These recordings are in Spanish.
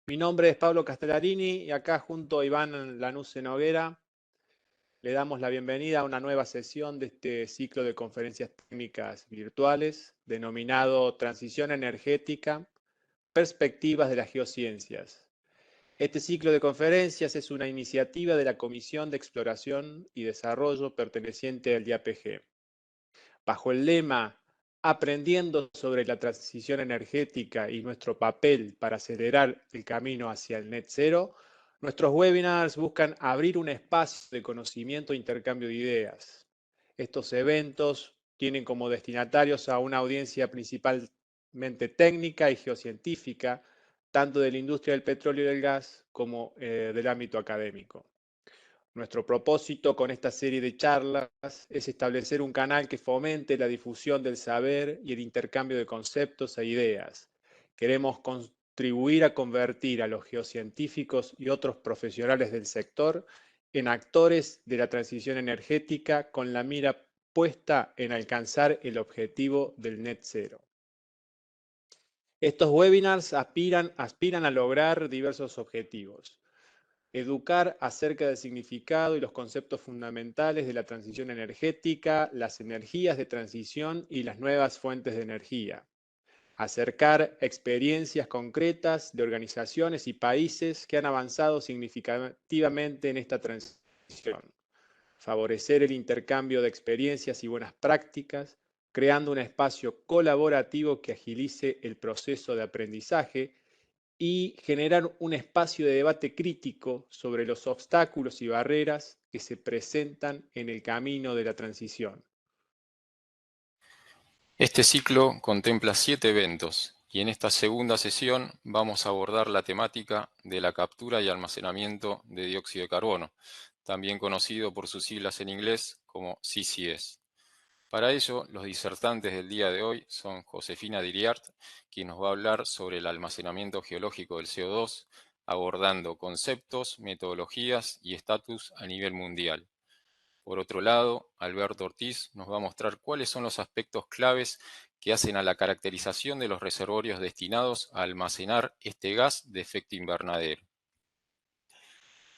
Mi nombre es Pablo Castellarini y acá junto a Iván Lanuse Noguera le damos la bienvenida a una nueva sesión de este ciclo de conferencias técnicas virtuales denominado Transición Energética, Perspectivas de las Geociencias. Este ciclo de conferencias es una iniciativa de la Comisión de Exploración y Desarrollo perteneciente al IAPG. Bajo el lema Aprendiendo sobre la transición energética y nuestro papel para acelerar el camino hacia el net zero, nuestros webinars buscan abrir un espacio de conocimiento e intercambio de ideas. Estos eventos tienen como destinatarios a una audiencia principalmente técnica y geocientífica, tanto de la industria del petróleo y del gas como del ámbito académico. Nuestro propósito con esta serie de charlas es establecer un canal que fomente la difusión del saber y el intercambio de conceptos e ideas. Queremos contribuir a convertir a los geocientíficos y otros profesionales del sector en actores de la transición energética con la mira puesta en alcanzar el objetivo del net zero. Estos webinars aspiran a lograr diversos objetivos. Educar acerca del significado y los conceptos fundamentales de la transición energética, las energías de transición y las nuevas fuentes de energía. Acercar experiencias concretas de organizaciones y países que han avanzado significativamente en esta transición. Favorecer el intercambio de experiencias y buenas prácticas, creando un espacio colaborativo que agilice el proceso de aprendizaje y generar un espacio de debate crítico sobre los obstáculos y barreras que se presentan en el camino de la transición. Este ciclo contempla 7 eventos y en esta segunda sesión vamos a abordar la temática de la captura y almacenamiento de dióxido de carbono, también conocido por sus siglas en inglés como CCS. Para ello, los disertantes del día de hoy son Josefina Diriart, quien nos va a hablar sobre el almacenamiento geológico del CO2, abordando conceptos, metodologías y estatus a nivel mundial. Por otro lado, Alberto Ortiz nos va a mostrar cuáles son los aspectos claves que hacen a la caracterización de los reservorios destinados a almacenar este gas de efecto invernadero.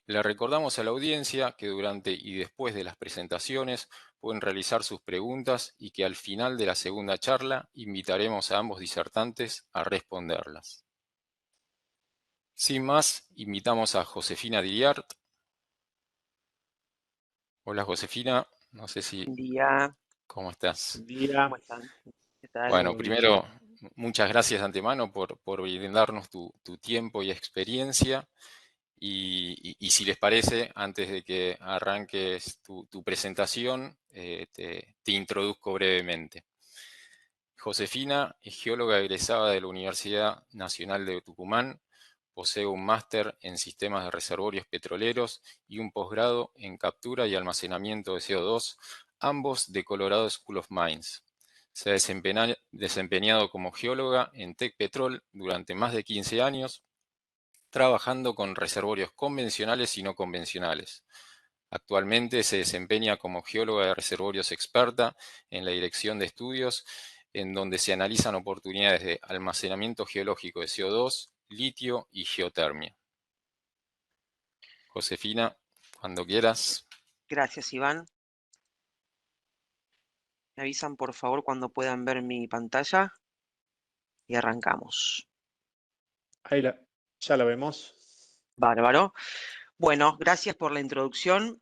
Le recordamos a la audiencia que durante y después de las presentaciones pueden realizar sus preguntas y que al final de la segunda charla invitaremos a ambos disertantes a responderlas. Sin más, invitamos a Josefina Diriart. Hola Josefina, no sé si... Buen día. ¿Cómo estás? Buen día. ¿Cómo están? ¿Qué tal? Bueno, primero, muchas gracias de antemano por brindarnos tu tiempo y experiencia. Y si les parece, antes de que arranques tu presentación, te introduzco brevemente. Josefina es geóloga egresada de la Universidad Nacional de Tucumán, posee un máster en sistemas de reservorios petroleros y un posgrado en captura y almacenamiento de CO2, ambos de Colorado School of Mines. Se ha desempeñado como geóloga en Tecpetrol durante más de 15 años, trabajando con reservorios convencionales y no convencionales. Actualmente se desempeña como geóloga de reservorios experta en la dirección de estudios en donde se analizan oportunidades de almacenamiento geológico de CO2, litio y geotermia. Josefina, cuando quieras. Gracias, Iván. Me avisan, por favor, cuando puedan ver mi pantalla y arrancamos. Ahí ya la vemos. Bárbaro. Bueno, gracias por la introducción.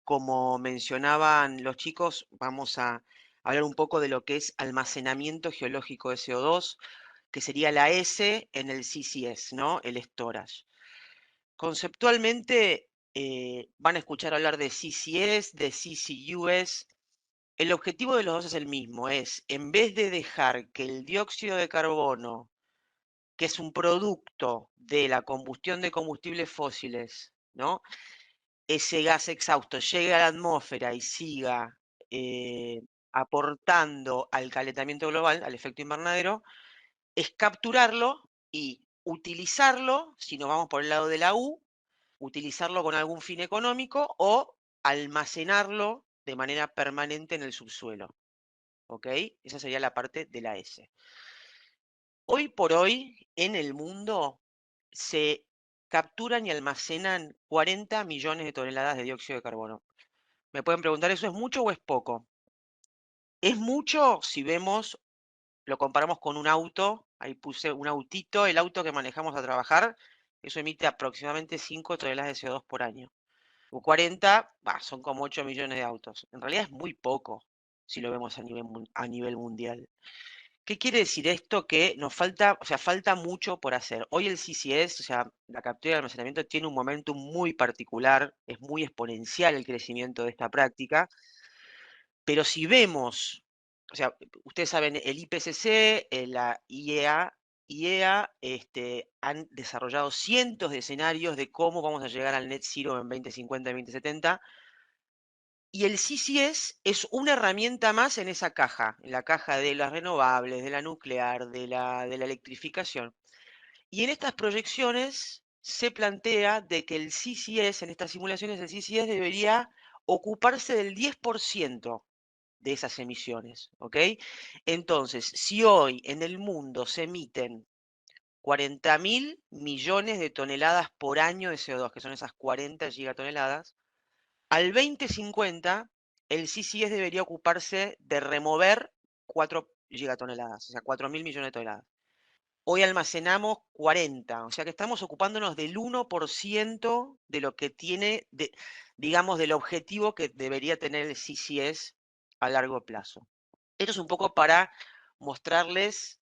Como mencionaban los chicos, vamos a hablar un poco de lo que es almacenamiento geológico de CO2, que sería la S en el CCS, ¿no? El storage. Conceptualmente, van a escuchar hablar de CCS, de CCUS. El objetivo de los dos es el mismo, es en vez de dejar que el dióxido de carbono, que es un producto de la combustión de combustibles fósiles, ¿no? Ese gas exhausto llegue a la atmósfera y siga aportando al calentamiento global, al efecto invernadero, es capturarlo y utilizarlo, si nos vamos por el lado de la U, utilizarlo con algún fin económico o almacenarlo de manera permanente en el subsuelo. ¿Ok? Esa sería la parte de la S. Hoy por hoy, en el mundo, se capturan y almacenan 40 millones de toneladas de dióxido de carbono. Me pueden preguntar, ¿eso es mucho o es poco? Es mucho si vemos, lo comparamos con un auto, ahí puse un autito, el auto que manejamos a trabajar, eso emite aproximadamente 5 toneladas de CO2 por año. O 40, son como 8 millones de autos. En realidad es muy poco si lo vemos a nivel mundial. ¿Qué quiere decir esto? Que nos falta, o sea, falta mucho por hacer. Hoy el CCS, o sea, la captura y almacenamiento tiene un momento muy particular, es muy exponencial el crecimiento de esta práctica, pero si vemos, o sea, ustedes saben, el IPCC, la IEA han desarrollado cientos de escenarios de cómo vamos a llegar al net zero en 2050 y 2070, y el CCS es una herramienta más en esa caja, en la caja de las renovables, de la nuclear, de la electrificación. Y en estas proyecciones se plantea de que el CCS, en estas simulaciones, el CCS debería ocuparse del 10% de esas emisiones, ¿ok? Entonces, si hoy en el mundo se emiten 40.000 millones de toneladas por año de CO2, que son esas 40 gigatoneladas, al 2050 el CCS debería ocuparse de remover 4 gigatoneladas, o sea, 4.000 millones de toneladas. Hoy almacenamos 40, o sea que estamos ocupándonos del 1% de lo que tiene, digamos, del objetivo que debería tener el CCS a largo plazo. Esto es un poco para mostrarles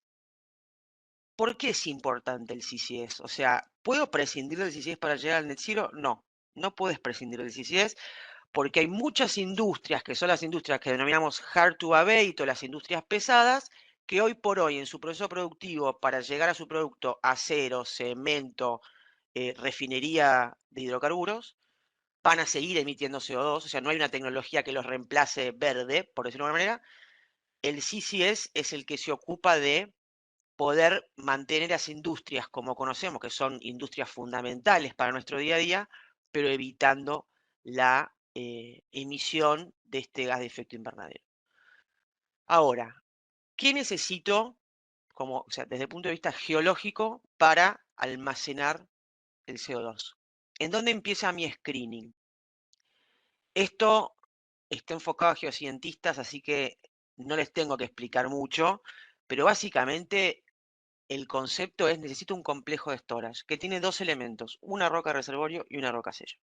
por qué es importante el CCS. O sea, ¿puedo prescindir del CCS para llegar al net zero? No, no puedes prescindir del CCS porque hay muchas industrias, que son las industrias que denominamos hard to abate o las industrias pesadas, que hoy por hoy en su proceso productivo, para llegar a su producto acero, cemento, refinería de hidrocarburos, van a seguir emitiendo CO2, o sea, no hay una tecnología que los reemplace verde, por decirlo de alguna manera. El CCS es el que se ocupa de poder mantener las industrias como conocemos, que son industrias fundamentales para nuestro día a día, pero evitando la emisión de este gas de efecto invernadero. Ahora, ¿qué necesito, o sea, desde el punto de vista geológico, para almacenar el CO2? ¿En dónde empieza mi screening? Esto está enfocado a geocientistas, así que no les tengo que explicar mucho, pero básicamente el concepto es, necesito un complejo de storage que tiene dos elementos, una roca reservorio y una roca sello.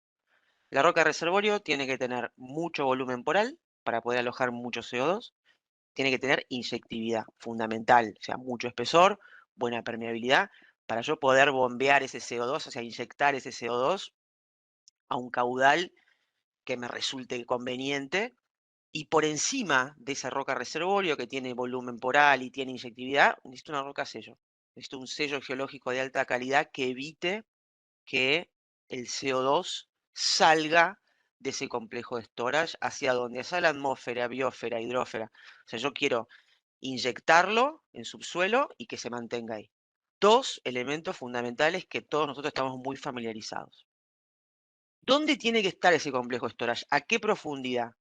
La roca reservorio tiene que tener mucho volumen poral para poder alojar mucho CO2, tiene que tener inyectividad, fundamental, o sea, mucho espesor, buena permeabilidad, para yo poder bombear ese CO2, o sea, inyectar ese CO2 a un caudal que me resulte conveniente. Y por encima de esa roca reservorio que tiene volumen poral y tiene inyectividad, necesito una roca sello. Necesito un sello geológico de alta calidad que evite que el CO2 salga de ese complejo de storage hacia donde, hacia la atmósfera, biosfera, hidrósfera. O sea, yo quiero inyectarlo en subsuelo y que se mantenga ahí. Dos elementos fundamentales que todos nosotros estamos muy familiarizados. ¿Dónde tiene que estar ese complejo de storage? ¿A qué profundidad?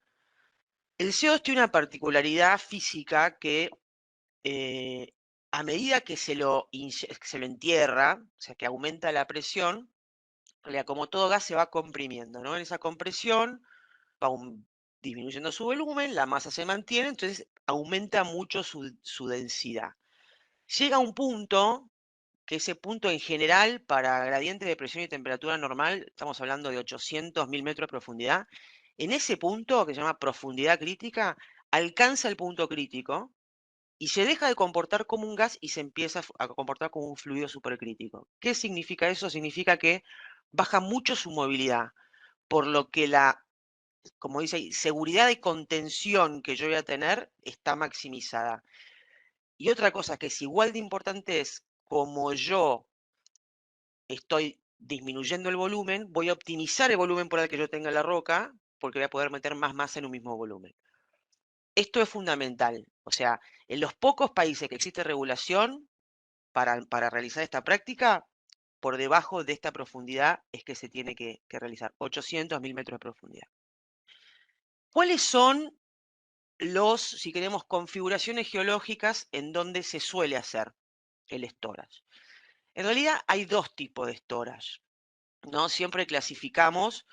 El CO2 tiene una particularidad física que a medida que se lo entierra, o sea, que aumenta la presión, como todo gas se va comprimiendo, ¿no? En esa compresión va disminuyendo su volumen, la masa se mantiene, entonces aumenta mucho su densidad. Llega un punto, que ese punto en general, para gradientes de presión y temperatura normal, estamos hablando de 800.000 metros de profundidad. En ese punto, que se llama profundidad crítica, alcanza el punto crítico y se deja de comportar como un gas y se empieza a comportar como un fluido supercrítico. ¿Qué significa eso? Significa que baja mucho su movilidad, por lo que la, como dice ahí, seguridad de contención que yo voy a tener está maximizada. Y otra cosa que es igual de importante es, como yo estoy disminuyendo el volumen, voy a optimizar el volumen por el que yo tenga en la roca, porque voy a poder meter más masa en un mismo volumen. Esto es fundamental. O sea, en los pocos países que existe regulación para realizar esta práctica, por debajo de esta profundidad es que se tiene que realizar, 800.000 metros de profundidad. ¿Cuáles son si queremos, configuraciones geológicas en donde se suele hacer el storage? En realidad hay dos tipos de storage, ¿no? Siempre clasificamos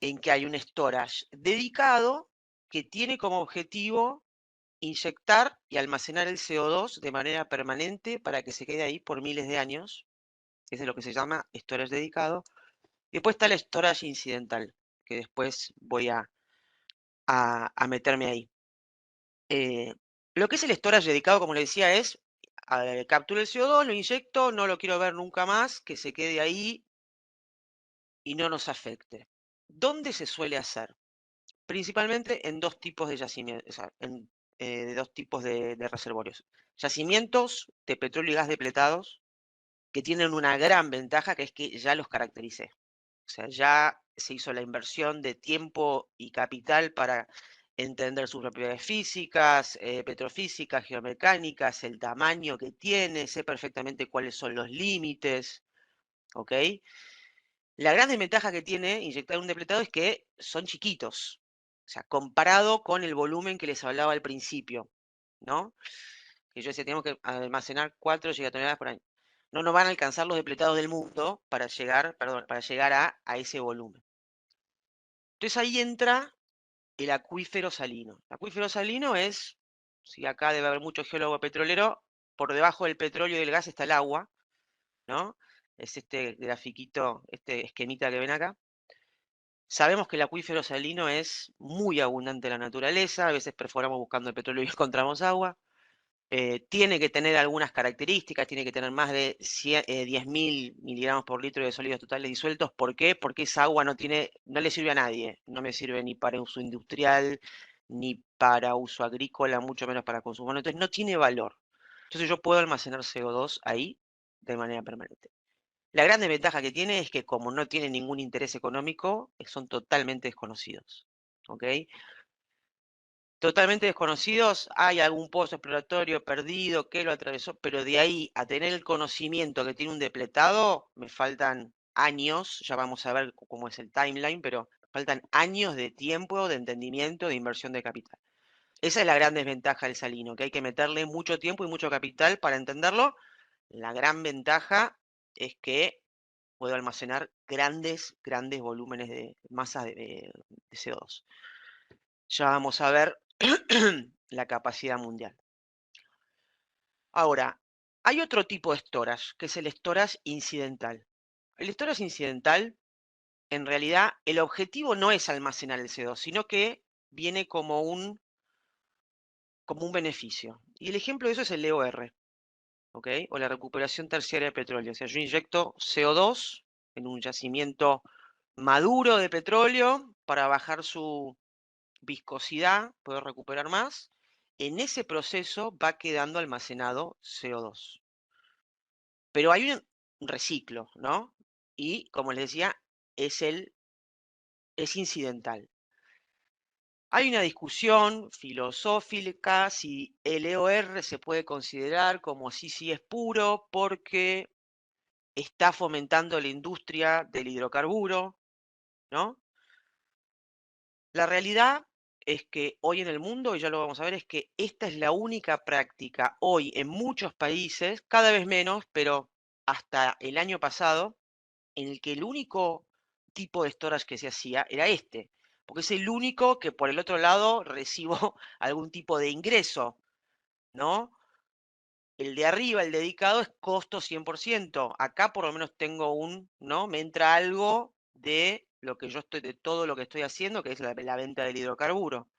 en que hay un storage dedicado que tiene como objetivo inyectar y almacenar el CO2 de manera permanente para que se quede ahí por miles de años. Ese es lo que se llama storage dedicado. Y después está el storage incidental, que después voy a meterme ahí. Lo que es el storage dedicado, como le decía, es capturo el CO2, lo inyecto, no lo quiero ver nunca más, que se quede ahí y no nos afecte. ¿Dónde se suele hacer? Principalmente en dos tipos de yacimientos, o sea, de dos tipos de reservorios. Yacimientos de petróleo y gas depletados, que tienen una gran ventaja, que es que ya los caractericé. O sea, ya se hizo la inversión de tiempo y capital para entender sus propiedades físicas, petrofísicas, geomecánicas, el tamaño que tiene, sé perfectamente cuáles son los límites, ¿ok? La gran desventaja que tiene inyectar un depletado es que son chiquitos, o sea, comparado con el volumen que les hablaba al principio, ¿no? Que yo decía, tenemos que almacenar 4 gigatoneladas por año. No nos van a alcanzar los depletados del mundo para llegar, para llegar a ese volumen. Entonces ahí entra el acuífero salino. El acuífero salino es, si acá debe haber mucho geólogo petrolero, por debajo del petróleo y del gas está el agua, ¿no? Es este grafiquito, este esquemita que ven acá. Sabemos que el acuífero salino es muy abundante en la naturaleza, a veces perforamos buscando el petróleo y encontramos agua. Tiene que tener algunas características, tiene que tener más de 10.000 miligramos por litro de sólidos totales disueltos. ¿Por qué? Porque esa agua no le sirve a nadie, no me sirve ni para uso industrial, ni para uso agrícola, mucho menos para consumo humano. Entonces no tiene valor. Entonces yo puedo almacenar CO2 ahí de manera permanente. La gran desventaja que tiene es que como no tiene ningún interés económico, son totalmente desconocidos. ¿Ok? Totalmente desconocidos, hay algún pozo exploratorio perdido que lo atravesó, pero de ahí a tener el conocimiento que tiene un depletado, me faltan años, ya vamos a ver cómo es el timeline, pero faltan años de tiempo, de entendimiento, de inversión de capital. Esa es la gran desventaja del salino, que hay que meterle mucho tiempo y mucho capital para entenderlo. La gran ventaja es que puedo almacenar grandes volúmenes de masas de CO2. Ya vamos a ver la capacidad mundial. Ahora, hay otro tipo de storage, que es el storage incidental. El storage incidental, en realidad, el objetivo no es almacenar el CO2, sino que viene como un beneficio. Y el ejemplo de eso es el EOR, ¿ok? O la recuperación terciaria de petróleo. O sea, yo inyecto CO2 en un yacimiento maduro de petróleo para bajar su viscosidad, puedo recuperar más. En ese proceso va quedando almacenado CO2. Pero hay un reciclo, ¿no? Y, como les decía, es incidental. Hay una discusión filosófica si el EOR se puede considerar como sí es puro porque está fomentando la industria del hidrocarburo, ¿no? La realidad es que hoy en el mundo, y ya lo vamos a ver, es que esta es la única práctica hoy en muchos países, cada vez menos, pero hasta el año pasado, en el que el único tipo de storage que se hacía era este, porque es el único que por el otro lado recibo algún tipo de ingreso, ¿no? El de arriba, el dedicado, es costo 100%. Acá por lo menos tengo ¿no? Me entra algo de lo que yo de todo lo que estoy haciendo, que es la venta del hidrocarburo.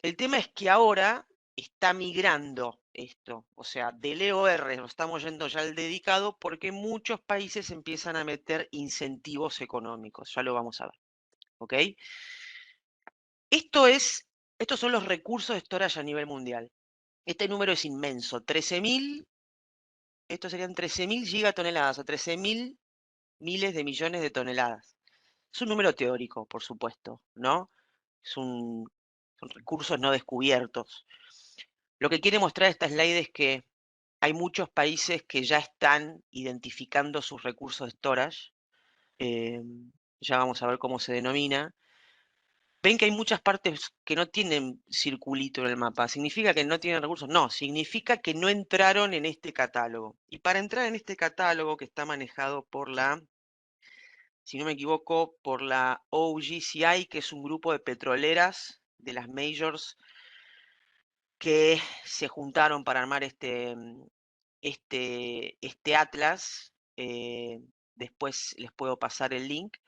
El tema es que ahora está migrando esto, o sea, del EOR nos estamos yendo ya al dedicado porque muchos países empiezan a meter incentivos económicos, ya lo vamos a ver, ¿ok? Estos son los recursos de storage a nivel mundial. Este número es inmenso, 13.000, estos serían 13.000 gigatoneladas o 13.000 miles de millones de toneladas. Es un número teórico, por supuesto, ¿no? Son recursos no descubiertos. Lo que quiere mostrar esta slide es que hay muchos países que ya están identificando sus recursos de storage. Ya vamos a ver cómo se denomina. ven que hay muchas partes que no tienen circulito en el mapa. ¿Significa que no tienen recursos? No, significa que no entraron en este catálogo. Y para entrar en este catálogo que está manejado por la, si no me equivoco, por la OGCI, que es un grupo de petroleras de las majors que se juntaron para armar este atlas. Después les puedo pasar el link.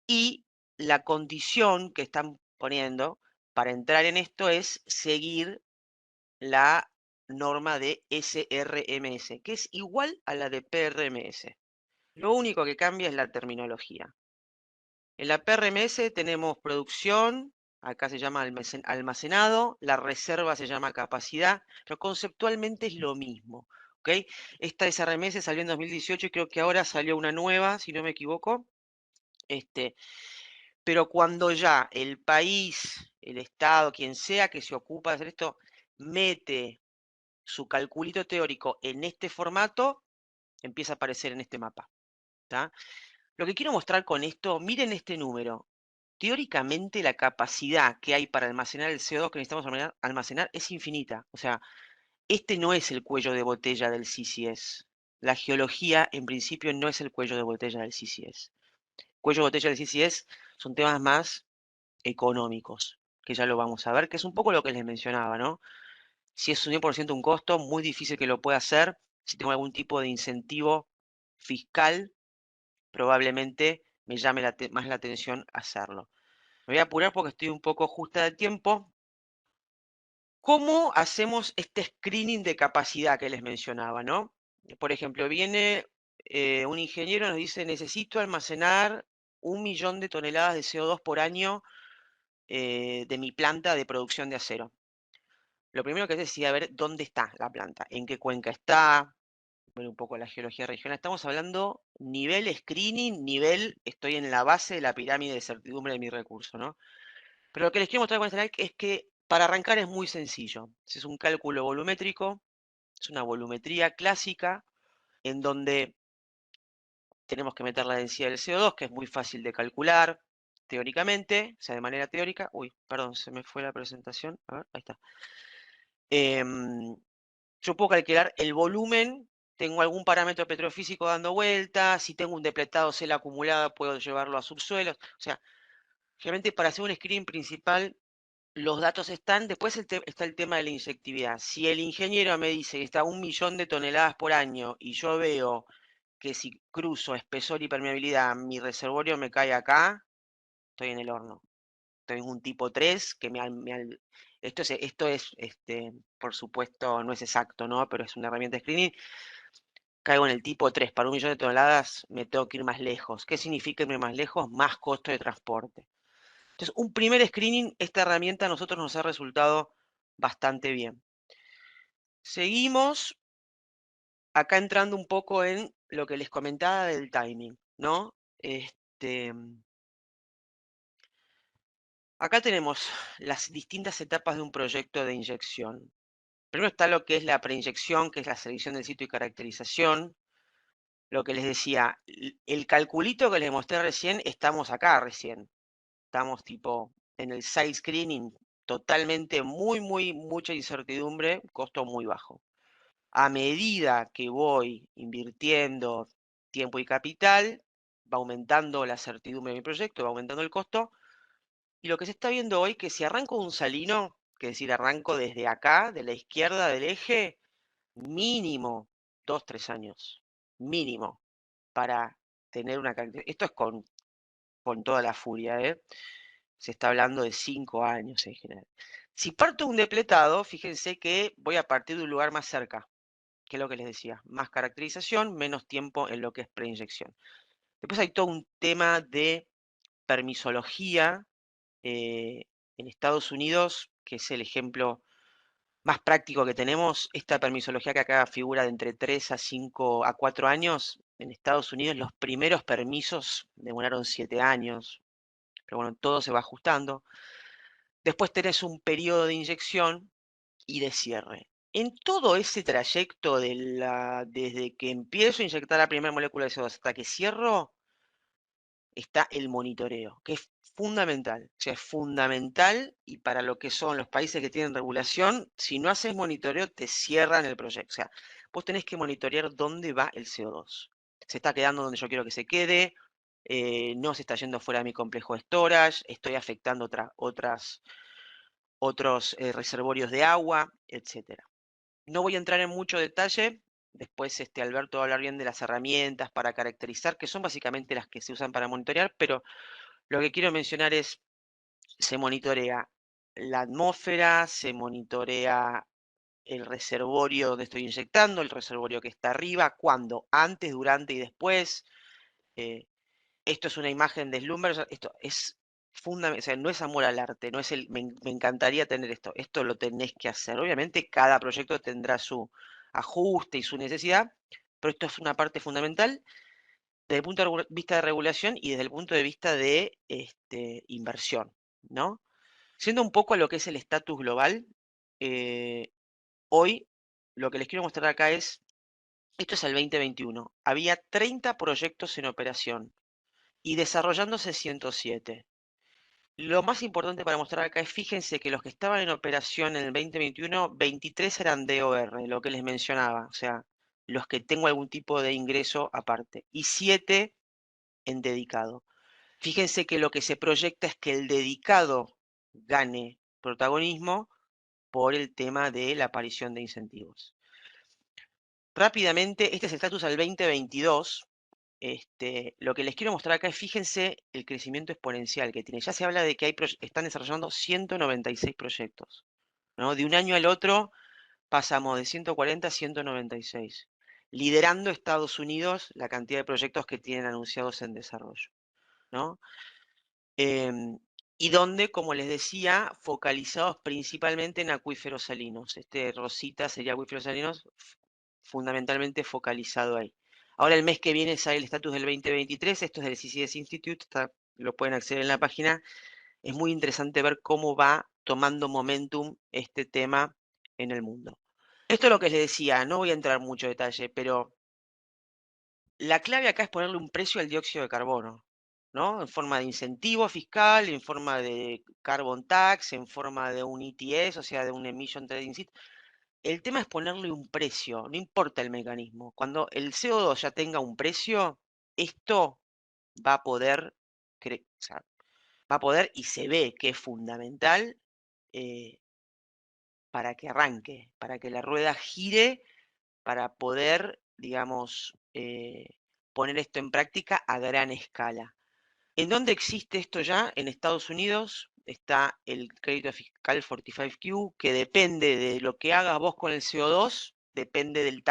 Y la condición que están poniendo para entrar en esto es seguir la norma de SRMS, que es igual a la de PRMS. Lo único que cambia es la terminología. En la PRMS tenemos producción, acá se llama almacenado, la reserva se llama capacidad, pero conceptualmente es lo mismo. ¿Okay? Esta SRMS salió en 2018 y creo que ahora salió una nueva, si no me equivoco. Pero cuando ya el país, el Estado, quien sea que se ocupa de hacer esto, mete su calculito teórico en este formato, empieza a aparecer en este mapa. ¿Tá? Lo que quiero mostrar con esto, miren este número. Teóricamente la capacidad que hay para almacenar el CO2 que necesitamos almacenar es infinita. O sea, este no es el cuello de botella del CCS. La geología, en principio, no es el cuello de botella del CCS. Cuello de botella del CCS son temas más económicos, que ya lo vamos a ver, que es un poco lo que les mencionaba, ¿no? Si es un 100% un costo, muy difícil que lo pueda hacer. Si tengo algún tipo de incentivo fiscal, probablemente me llame más la atención hacerlo. Me voy a apurar porque estoy un poco justa de tiempo. ¿Cómo hacemos este screening de capacidad que les mencionaba, no? Por ejemplo, viene un ingeniero y nos dice, necesito almacenar 1 millón de toneladas de CO2 por año de mi planta de producción de acero. Lo primero que es a ver dónde está la planta, en qué cuenca está, ver un poco la geología regional. Estamos hablando nivel screening, nivel estoy en la base de la pirámide de certidumbre de mi recurso, ¿no? Pero lo que les quiero mostrar con este slide es que para arrancar es muy sencillo. Es un cálculo volumétrico, es una volumetría clásica, en donde tenemos que meter la densidad del CO2, que es muy fácil de calcular teóricamente, o sea, de manera teórica. Uy, perdón, se me fue la presentación. A ver, ahí está. Yo puedo calcular el volumen, tengo algún parámetro petrofísico dando vueltas, si tengo un depletado cel acumulada puedo llevarlo a subsuelos, o sea, realmente para hacer un screen principal los datos están, después está el tema de la inyectividad. Si el ingeniero me dice que está a 1 millón de toneladas por año y yo veo que si cruzo espesor y permeabilidad mi reservorio me cae acá, estoy en el horno. Estoy en un tipo 3 que esto es por supuesto, no es exacto, ¿no? Pero es una herramienta de screening. Caigo en el tipo 3. Para 1 millón de toneladas me tengo que ir más lejos. ¿Qué significa irme más lejos? Más costo de transporte. Entonces, un primer screening, esta herramienta a nosotros nos ha resultado bastante bien. Seguimos acá entrando un poco en lo que les comentaba del timing, ¿no? Acá tenemos las distintas etapas de un proyecto de inyección. Primero está lo que es la preinyección, que es la selección del sitio y caracterización. Lo que les decía, el calculito que les mostré recién, estamos acá recién. Estamos tipo en el side screening, totalmente mucha incertidumbre, costo muy bajo. A medida que voy invirtiendo tiempo y capital, va aumentando la certidumbre de mi proyecto, va aumentando el costo. Y lo que se está viendo hoy, que si arranco un salino, que es decir, arranco desde acá, de la izquierda del eje, mínimo 2, 3 años, mínimo, para tener una cantidad. Esto es con toda la furia, ¿eh? Se está hablando de 5 años en general. Si parto un depletado, fíjense que voy a partir de un lugar más cerca, que es lo que les decía, más caracterización, menos tiempo en lo que es preinyección. Después hay todo un tema de permisología en Estados Unidos, que es el ejemplo más práctico que tenemos. Esta permisología que acá figura de entre 3 a 5 a 4 años, en Estados Unidos los primeros permisos demoraron 7 años, pero bueno, todo se va ajustando. Después tenés un periodo de inyección y de cierre. En todo ese trayecto desde que empiezo a inyectar la primera molécula de CO2 hasta que cierro, está el monitoreo, que es fundamental. O sea, es fundamental, y para lo que son los países que tienen regulación, si no haces monitoreo, te cierran el proyecto. O sea, vos tenés que monitorear dónde va el CO2. Se está quedando donde yo quiero que se quede, no se está yendo fuera de mi complejo de storage, estoy afectando otros reservorios de agua, etc. No voy a entrar en mucho detalle. Después Alberto va a hablar bien de las herramientas para caracterizar, que son básicamente las que se usan para monitorear, pero lo que quiero mencionar es, se monitorea la atmósfera, se monitorea el reservorio donde estoy inyectando, el reservorio que está arriba, cuándo, antes, durante y después. Esto es una imagen de Slumber, esto es fundamental, o sea, no es amor al arte, no es me encantaría tener esto, esto lo tenés que hacer. Obviamente cada proyecto tendrá su ajuste y su necesidad, pero esto es una parte fundamental desde el punto de vista de regulación y desde el punto de vista de inversión, ¿no? Siendo un poco a lo que es el estatus global, hoy lo que les quiero mostrar acá es, esto es el 2021, había 30 proyectos en operación y desarrollándose 107. Lo más importante para mostrar acá es, fíjense que los que estaban en operación en el 2021, 23 eran DOR, lo que les mencionaba, o sea, los que tengo algún tipo de ingreso aparte, y 7 en dedicado. Fíjense que lo que se proyecta es que el dedicado gane protagonismo por el tema de la aparición de incentivos. Rápidamente, este es el estatus al 2022. Lo que les quiero mostrar acá es, fíjense el crecimiento exponencial que tiene. Ya se habla de que están desarrollando 196 proyectos, ¿no? De un año al otro pasamos de 140 a 196, liderando Estados Unidos la cantidad de proyectos que tienen anunciados en desarrollo, ¿no? Y donde, como les decía, focalizados principalmente en acuíferos salinos. Rosita sería acuíferos salinos, fundamentalmente focalizado ahí. Ahora el mes que viene sale el estatus del 2023, esto es del CCS Institute, lo pueden acceder en la página. Es muy interesante ver cómo va tomando momentum este tema en el mundo. Esto es lo que les decía, no voy a entrar en mucho detalle, pero la clave acá es ponerle un precio al dióxido de carbono, ¿no? En forma de incentivo fiscal, en forma de carbon tax, en forma de un ETS, o sea, de un emission trading system. El tema es ponerle un precio, no importa el mecanismo. Cuando el CO2 ya tenga un precio, esto va a poder, o sea, va a poder y se ve que es fundamental para que arranque, para que la rueda gire, para poder, digamos, poner esto en práctica a gran escala. ¿En dónde existe esto ya? En Estados Unidos está el crédito fiscal 45Q, que depende de lo que hagas vos con el CO2, depende del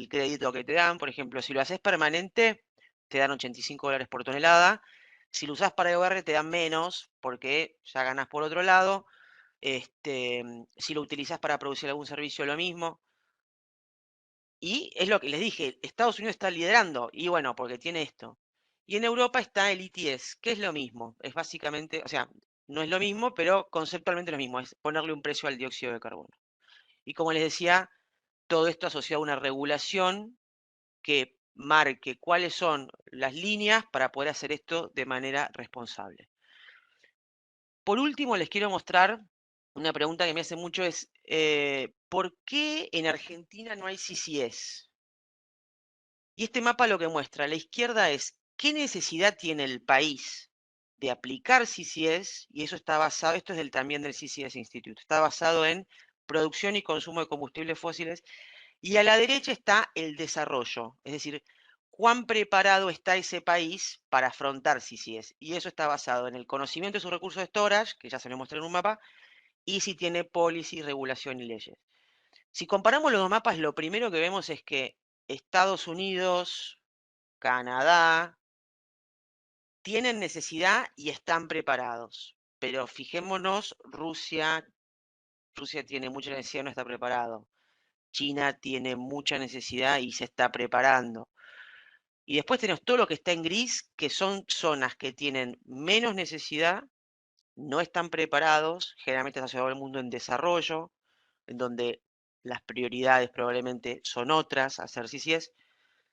crédito que te dan. Por ejemplo, si lo haces permanente, te dan $85 por tonelada. Si lo usás para EOR, te dan menos, porque ya ganas por otro lado. Si lo utilizás para producir algún servicio, lo mismo. Y es lo que les dije, Estados Unidos está liderando, y bueno, porque tiene esto. Y en Europa está el ETS, que es lo mismo, es básicamente, o sea, no es lo mismo, pero conceptualmente lo mismo, es ponerle un precio al dióxido de carbono. Y como les decía, todo esto asociado a una regulación que marque cuáles son las líneas para poder hacer esto de manera responsable. Por último, les quiero mostrar una pregunta que me hace mucho, es ¿por qué en Argentina no hay CCS? Y este mapa lo que muestra a la izquierda es qué necesidad tiene el país de aplicar CCS, y eso está basado, esto es también del CCS Institute, está basado en producción y consumo de combustibles fósiles, y a la derecha está el desarrollo, es decir, cuán preparado está ese país para afrontar CCS, y eso está basado en el conocimiento de sus recursos de storage, que ya se lo mostré en un mapa, y si tiene policy, regulación y leyes. Si comparamos los dos mapas, lo primero que vemos es que Estados Unidos, Canadá, tienen necesidad y están preparados. Pero fijémonos, Rusia tiene mucha necesidad y no está preparado. China tiene mucha necesidad y se está preparando. Y después tenemos todo lo que está en gris, que son zonas que tienen menos necesidad, no están preparados, generalmente está asociado al mundo en desarrollo, en donde las prioridades probablemente son otras, hacer CCS.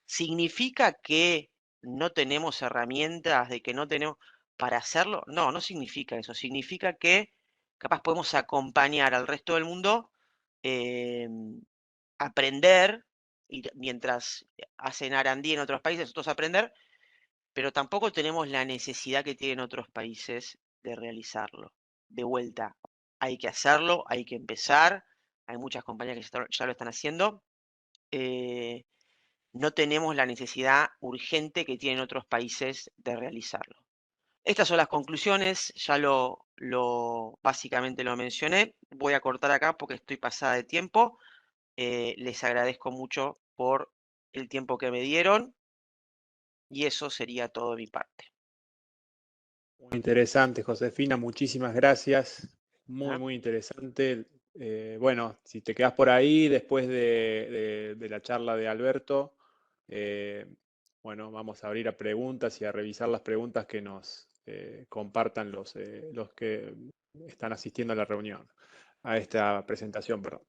¿Significa que no tenemos herramientas, de que no tenemos? para hacerlo. No, no significa eso. Significa que capaz podemos acompañar al resto del mundo, aprender, y mientras hacen R&D en otros países, nosotros aprender, pero tampoco tenemos la necesidad que tienen otros países de realizarlo. De vuelta, hay que hacerlo, hay que empezar. Hay muchas compañías que ya lo están haciendo. No tenemos la necesidad urgente que tienen otros países de realizarlo. Estas son las conclusiones, ya básicamente lo mencioné. Voy a cortar acá porque estoy pasada de tiempo. Les agradezco mucho por el tiempo que me dieron y eso sería todo de mi parte. Muy interesante, Josefina, muchísimas gracias. Muy, ¿Ah? muy interesante. Bueno, si te quedas por ahí después de la charla de Alberto, bueno, vamos a abrir a preguntas y a revisar las preguntas que nos compartan los que están asistiendo a la reunión, a esta presentación, perdón.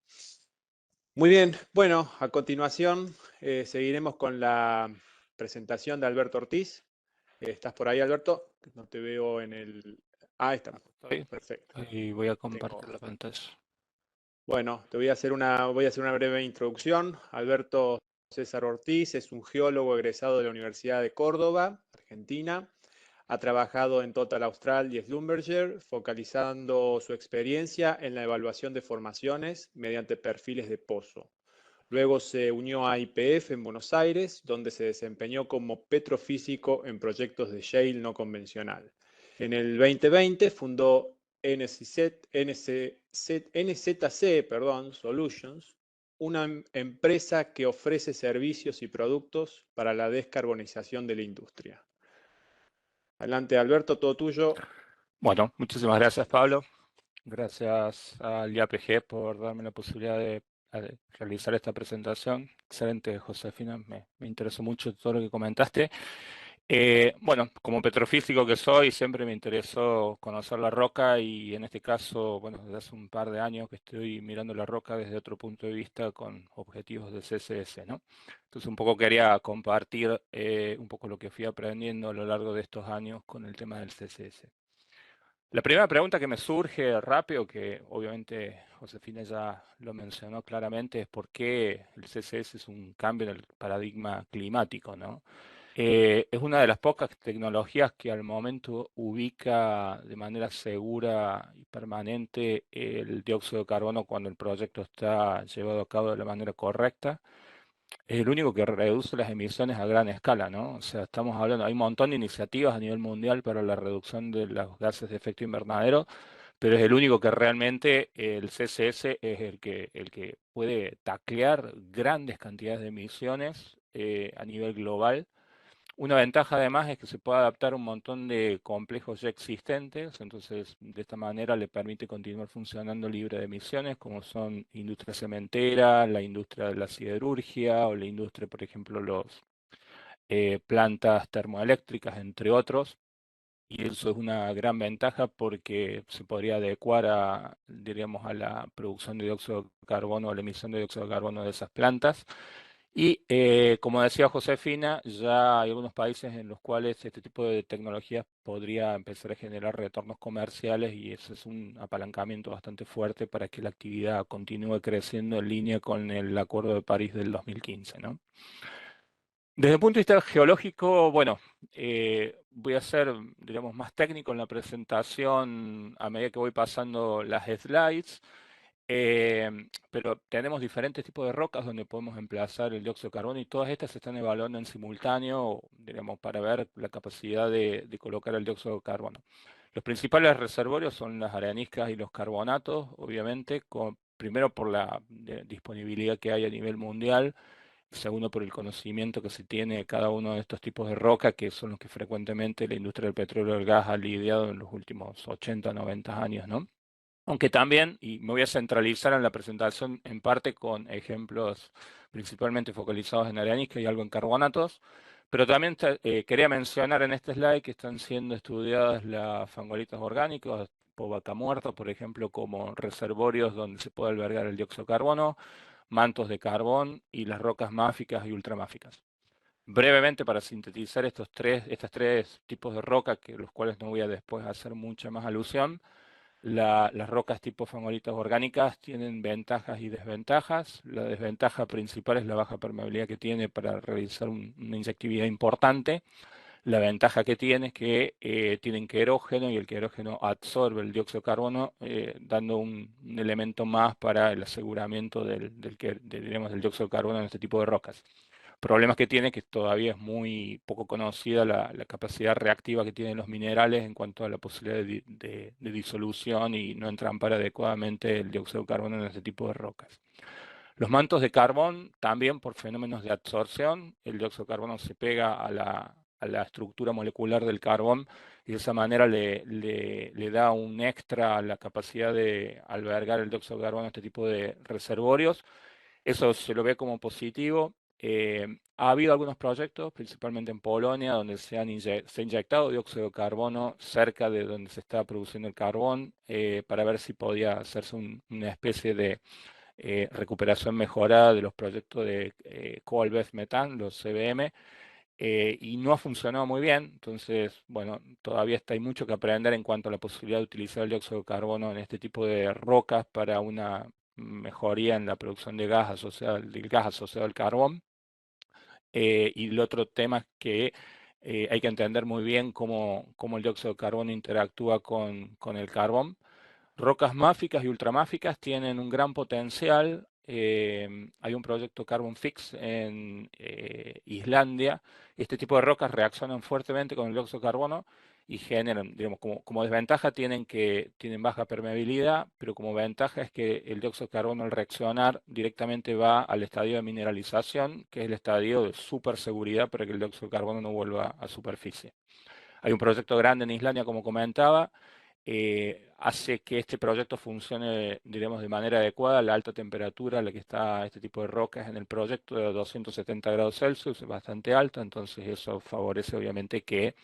Muy bien, bueno, a continuación seguiremos con la presentación de Alberto Ortiz. ¿Estás por ahí, Alberto? No te veo en el... Ah, ahí está. Estoy Perfecto. y voy a compartir Tengo... la pantalla. Bueno, voy a hacer una breve introducción. Alberto César Ortiz es un geólogo egresado de la Universidad de Córdoba, Argentina. Ha trabajado en Total Austral y Schlumberger, focalizando su experiencia en la evaluación de formaciones mediante perfiles de pozo. Luego se unió a YPF en Buenos Aires, donde se desempeñó como petrofísico en proyectos de shale no convencional. En el 2020 fundó NZC Solutions, una empresa que ofrece servicios y productos para la descarbonización de la industria. Adelante, Alberto, todo tuyo. Bueno, muchísimas gracias, Pablo. Gracias al IAPG por darme la posibilidad de realizar esta presentación. Excelente, Josefina, me interesó mucho todo lo que comentaste. Bueno, como petrofísico que soy, siempre me interesó conocer la roca y en este caso, bueno, desde hace un par de años que estoy mirando la roca desde otro punto de vista con objetivos de CSS, ¿no? Entonces un poco quería compartir un poco lo que fui aprendiendo a lo largo de estos años con el tema del CSS. La primera pregunta que me surge rápido, que obviamente Josefina ya lo mencionó claramente, es por qué el CSS es un cambio en el paradigma climático, ¿no? Es una de las pocas tecnologías que al momento ubica de manera segura y permanente el dióxido de carbono cuando el proyecto está llevado a cabo de la manera correcta. Es el único que reduce las emisiones a gran escala, ¿no? O sea, estamos hablando, hay un montón de iniciativas a nivel mundial para la reducción de los gases de efecto invernadero, pero es el único que realmente el CCS es el que puede taclear grandes cantidades de emisiones a nivel global. Una ventaja además es que se puede adaptar a un montón de complejos ya existentes, entonces de esta manera le permite continuar funcionando libre de emisiones, como son industria cementera, la industria de la siderurgia o la industria, por ejemplo, los plantas termoeléctricas, entre otros. Y eso es una gran ventaja porque se podría adecuar a, diríamos, a la producción de dióxido de carbono o la emisión de dióxido de carbono de esas plantas. Y como decía Josefina, ya hay algunos países en los cuales este tipo de tecnologías podría empezar a generar retornos comerciales y ese es un apalancamiento bastante fuerte para que la actividad continúe creciendo en línea con el Acuerdo de París del 2015, ¿no? Desde el punto de vista geológico, bueno, voy a ser, digamos, más técnico en la presentación a medida que voy pasando las slides. Pero tenemos diferentes tipos de rocas donde podemos emplazar el dióxido de carbono y todas estas se están evaluando en simultáneo, digamos, para ver la capacidad de colocar el dióxido de carbono. Los principales reservorios son las areniscas y los carbonatos, obviamente, primero por la disponibilidad que hay a nivel mundial, segundo por el conocimiento que se tiene de cada uno de estos tipos de roca, que son los que frecuentemente la industria del petróleo y el gas ha lidiado en los últimos 80, 90 años, ¿no? Aunque también, y me voy a centralizar en la presentación en parte con ejemplos principalmente focalizados en arenisca y algo en carbonatos, pero también quería mencionar en este slide que están siendo estudiadas las fangolitas orgánicas o vaca muerta, por ejemplo, como reservorios donde se puede albergar el dióxido de carbono, mantos de carbón y las rocas máficas y ultramáficas. Brevemente, para sintetizar estos tres tipos de roca, los cuales no voy a después hacer mucha más alusión, las rocas tipo fangolitas orgánicas tienen ventajas y desventajas. La desventaja principal es la baja permeabilidad que tiene para realizar una inyectividad importante. La ventaja que tiene es que tienen querógeno y el querógeno absorbe el dióxido de carbono, dando un elemento más para el aseguramiento del dióxido de carbono en este tipo de rocas. Problemas que tiene que todavía es muy poco conocida la capacidad reactiva que tienen los minerales en cuanto a la posibilidad de disolución y no entrampar adecuadamente el dióxido de carbono en este tipo de rocas. Los mantos de carbón también por fenómenos de absorción, el dióxido de carbono se pega a la estructura molecular del carbón y de esa manera le da un extra a la capacidad de albergar el dióxido de carbono en este tipo de reservorios. Eso se lo ve como positivo. Ha habido algunos proyectos, principalmente en Polonia, donde se ha inyectado dióxido de carbono cerca de donde se está produciendo el carbón para ver si podía hacerse una especie de recuperación mejorada de los proyectos de Coal Bed Methane, los CBM, y no ha funcionado muy bien. Entonces, bueno, todavía hay mucho que aprender en cuanto a la posibilidad de utilizar el dióxido de carbono en este tipo de rocas para una mejoría en la producción de gas del gas asociado al carbón. Y el otro tema es que hay que entender muy bien cómo el dióxido de carbono interactúa con el carbón. Rocas máficas y ultramáficas tienen un gran potencial. Hay un proyecto Carbon Fix en Islandia. Este tipo de rocas reaccionan fuertemente con el dióxido de carbono y generan, digamos, como desventaja tienen baja permeabilidad, pero como ventaja es que el dióxido de carbono al reaccionar directamente va al estadio de mineralización, que es el estadio de super seguridad para que el dióxido de carbono no vuelva a superficie. Hay un proyecto grande en Islandia, como comentaba, hace que este proyecto funcione, diremos, de manera adecuada. La alta temperatura a la que está este tipo de rocas en el proyecto de 270 grados Celsius es bastante alta, entonces eso favorece obviamente que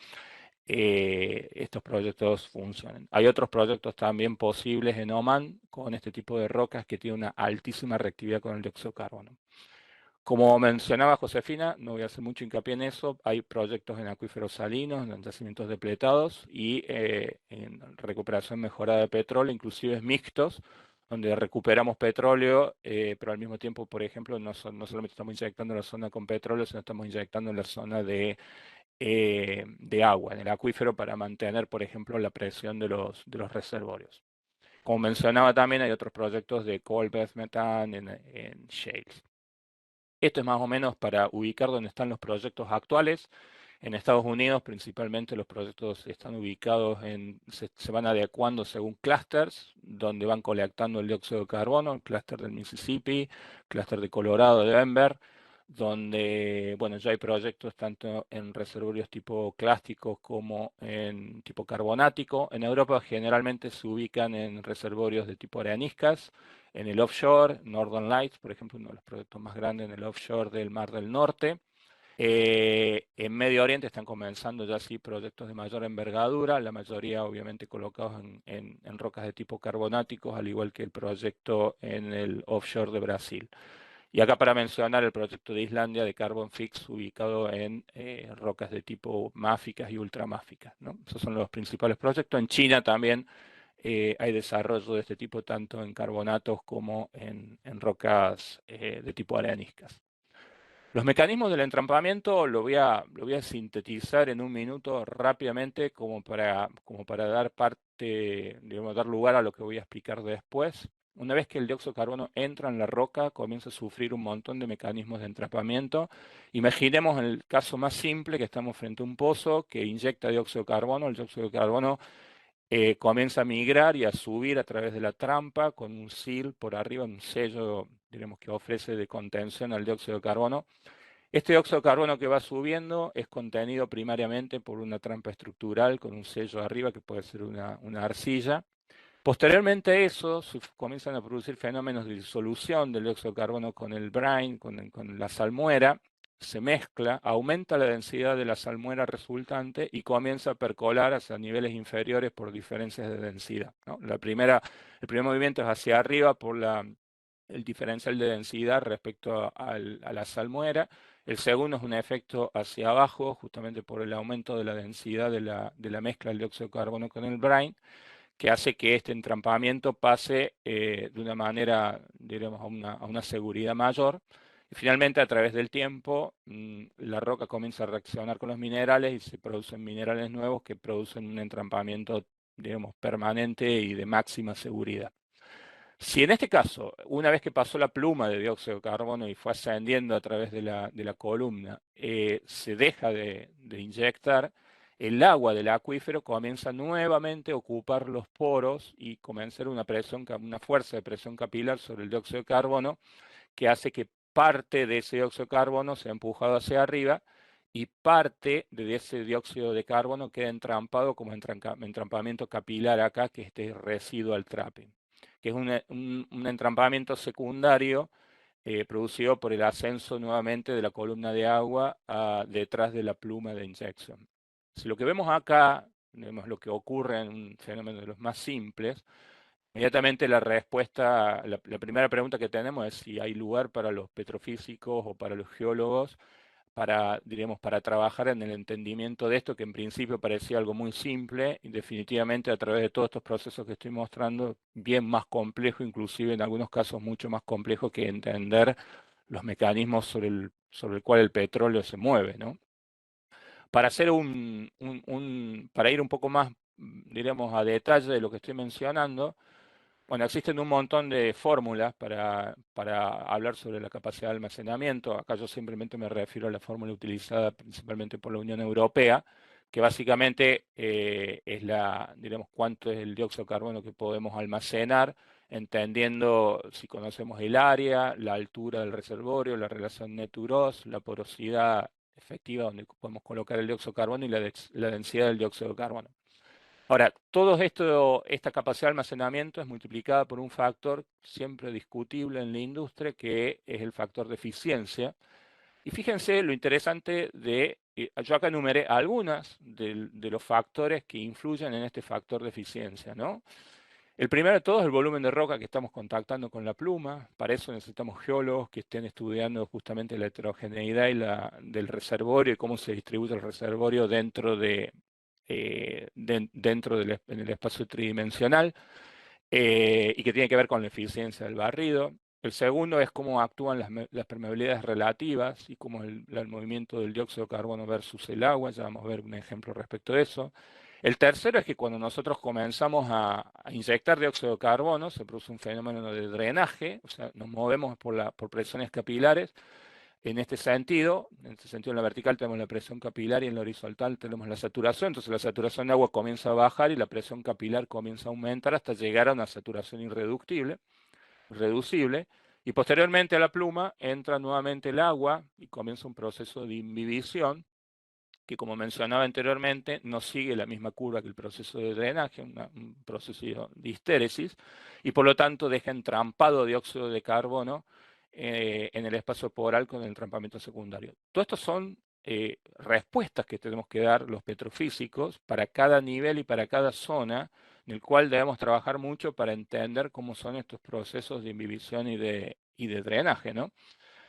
estos proyectos funcionen. Hay otros proyectos también posibles en Oman con este tipo de rocas que tienen una altísima reactividad con el dióxido de carbono. Como mencionaba Josefina, no voy a hacer mucho hincapié en eso, hay proyectos en acuíferos salinos, en yacimientos depletados y en recuperación mejorada de petróleo, inclusive mixtos, donde recuperamos petróleo, pero al mismo tiempo, por ejemplo, no solamente estamos inyectando en la zona con petróleo, sino estamos inyectando en la zona de agua, en el acuífero, para mantener, por ejemplo, la presión de los reservorios. Como mencionaba también, hay otros proyectos de coal bed methane en shales. Esto es más o menos para ubicar dónde están los proyectos actuales. En Estados Unidos, principalmente, los proyectos están ubicados se van adecuando según clústeres, donde van colectando el dióxido de carbono, el clúster del Mississippi, clúster de Colorado, de Denver, donde, bueno, ya hay proyectos tanto en reservorios tipo clásticos como en tipo carbonático. En Europa generalmente se ubican en reservorios de tipo areniscas. En el offshore, Northern Lights, por ejemplo, uno de los proyectos más grandes en el offshore del Mar del Norte. En Medio Oriente están comenzando ya sí proyectos de mayor envergadura, la mayoría obviamente colocados en rocas de tipo carbonáticos, al igual que el proyecto en el offshore de Brasil. Y acá para mencionar el proyecto de Islandia de Carbon Fix, ubicado en rocas de tipo máficas y ultramáficas, ¿no? Esos son los principales proyectos. En China también hay desarrollo de este tipo, tanto en carbonatos como en rocas de tipo areniscas. Los mecanismos del entrampamiento lo voy a sintetizar en un minuto rápidamente como para dar parte, digamos, dar lugar a lo que voy a explicar después. Una vez que el dióxido de carbono entra en la roca, comienza a sufrir un montón de mecanismos de entrampamiento. Imaginemos el caso más simple, que estamos frente a un pozo que inyecta dióxido de carbono. El dióxido de carbono comienza a migrar y a subir a través de la trampa con un seal por arriba, un sello, diremos, que ofrece de contención al dióxido de carbono. Este dióxido de carbono que va subiendo es contenido primariamente por una trampa estructural con un sello arriba que puede ser una arcilla. Posteriormente a eso comienzan a producir fenómenos de disolución del dióxido de carbono con el brine, con la salmuera, se mezcla, aumenta la densidad de la salmuera resultante y comienza a percolar hacia niveles inferiores por diferencias de densidad, ¿no? El primer movimiento es hacia arriba por la el diferencial de densidad respecto a la salmuera. El segundo es un efecto hacia abajo, justamente por el aumento de la densidad de la mezcla del dióxido de carbono con el brine, que hace que este entrampamiento pase de una manera, diremos, a una seguridad mayor. Y finalmente, a través del tiempo, la roca comienza a reaccionar con los minerales y se producen minerales nuevos que producen un entrampamiento, digamos, permanente y de máxima seguridad. Si en este caso, una vez que pasó la pluma de dióxido de carbono y fue ascendiendo a través de la columna, se deja de inyectar, el agua del acuífero comienza nuevamente a ocupar los poros y comenzar una fuerza de presión capilar sobre el dióxido de carbono que hace que parte de ese dióxido de carbono sea empujado hacia arriba y parte de ese dióxido de carbono queda entrampado como entrampamiento capilar acá, que es este residual trapping, que es un entrampamiento secundario producido por el ascenso nuevamente de la columna de agua detrás de la pluma de inyección. Si lo que vemos acá, vemos lo que ocurre en un fenómeno de los más simples, inmediatamente la respuesta, la primera pregunta que tenemos es si hay lugar para los petrofísicos o para los geólogos para, diríamos, para trabajar en el entendimiento de esto, que en principio parecía algo muy simple, y definitivamente a través de todos estos procesos que estoy mostrando, bien más complejo, inclusive en algunos casos mucho más complejo que entender los mecanismos sobre el cual el petróleo se mueve, ¿no? Para hacer para ir un poco más, diríamos, a detalle de lo que estoy mencionando, bueno, existen un montón de fórmulas para hablar sobre la capacidad de almacenamiento. Acá yo simplemente me refiero a la fórmula utilizada principalmente por la Unión Europea, que básicamente es diremos, cuánto es el dióxido de carbono que podemos almacenar, entendiendo si conocemos el área, la altura del reservorio, la relación net-to-gross, la porosidad efectiva donde podemos colocar el dióxido de carbono y la densidad del dióxido de carbono. Ahora, esta capacidad de almacenamiento es multiplicada por un factor siempre discutible en la industria, que es el factor de eficiencia. Y fíjense lo interesante yo acá enumeré algunas de los factores que influyen en este factor de eficiencia, ¿no? El primero de todos es el volumen de roca que estamos contactando con la pluma. Para eso necesitamos geólogos que estén estudiando justamente la heterogeneidad del reservorio y cómo se distribuye el reservorio dentro en el espacio tridimensional, y que tiene que ver con la eficiencia del barrido. El segundo es cómo actúan las permeabilidades relativas y cómo el movimiento del dióxido de carbono versus el agua. Ya vamos a ver un ejemplo respecto de eso. El tercero es que cuando nosotros comenzamos a inyectar dióxido de carbono, se produce un fenómeno de drenaje, o sea, nos movemos por presiones capilares. En este sentido, en la vertical tenemos la presión capilar y en la horizontal tenemos la saturación. Entonces la saturación de agua comienza a bajar y la presión capilar comienza a aumentar hasta llegar a una saturación reducible. Y posteriormente a la pluma entra nuevamente el agua y comienza un proceso de imbibición que, como mencionaba anteriormente, no sigue la misma curva que el proceso de drenaje, un proceso de histéresis, y por lo tanto deja entrampado dióxido de carbono en el espacio poral con el entrampamiento secundario. Todo esto son respuestas que tenemos que dar los petrofísicos para cada nivel y para cada zona, en el cual debemos trabajar mucho para entender cómo son estos procesos de imbibición y de drenaje, ¿no?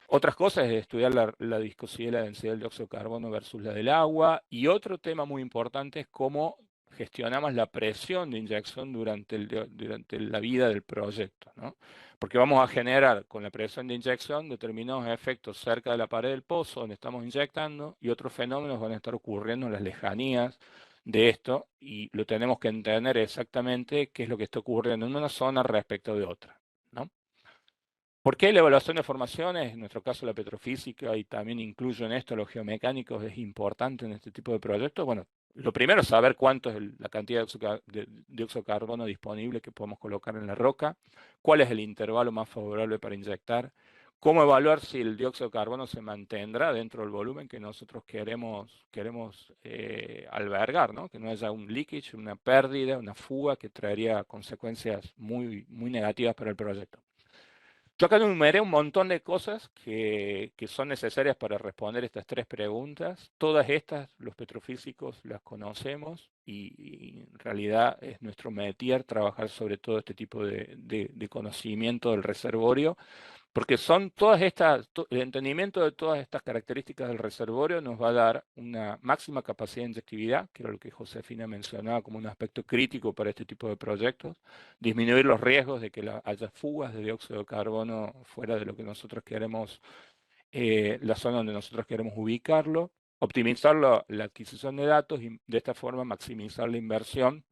Otras cosas es estudiar la viscosidad y la densidad del dióxido de carbono versus la del agua. Y otro tema muy importante es cómo gestionamos la presión de inyección durante la vida del proyecto, ¿no? Porque vamos a generar con la presión de inyección determinados efectos cerca de la pared del pozo donde estamos inyectando, y otros fenómenos van a estar ocurriendo en las lejanías de esto, y lo tenemos que entender exactamente qué es lo que está ocurriendo en una zona respecto de otra, ¿no? ¿Por qué la evaluación de formaciones, en nuestro caso la petrofísica, y también incluyo en esto los geomecánicos, es importante en este tipo de proyectos? Bueno, lo primero es saber cuánto es la cantidad de dióxido de carbono disponible que podemos colocar en la roca, cuál es el intervalo más favorable para inyectar, cómo evaluar si el dióxido de carbono se mantendrá dentro del volumen que nosotros queremos albergar, ¿no? Que no haya un leakage, una pérdida, una fuga que traería consecuencias muy, muy negativas para el proyecto. Yo acá enumeré un montón de cosas que son necesarias para responder estas tres preguntas. Todas estas, los petrofísicos las conocemos y en realidad es nuestro métier trabajar sobre todo este tipo de conocimiento del reservorio. Porque son todas estas, el entendimiento de todas estas características del reservorio nos va a dar una máxima capacidad de inyectividad, que era lo que Josefina mencionaba como un aspecto crítico para este tipo de proyectos, disminuir los riesgos de que haya fugas de dióxido de carbono fuera de lo que nosotros queremos, la zona donde nosotros queremos ubicarlo, optimizar la adquisición de datos y de esta forma maximizar la inversión,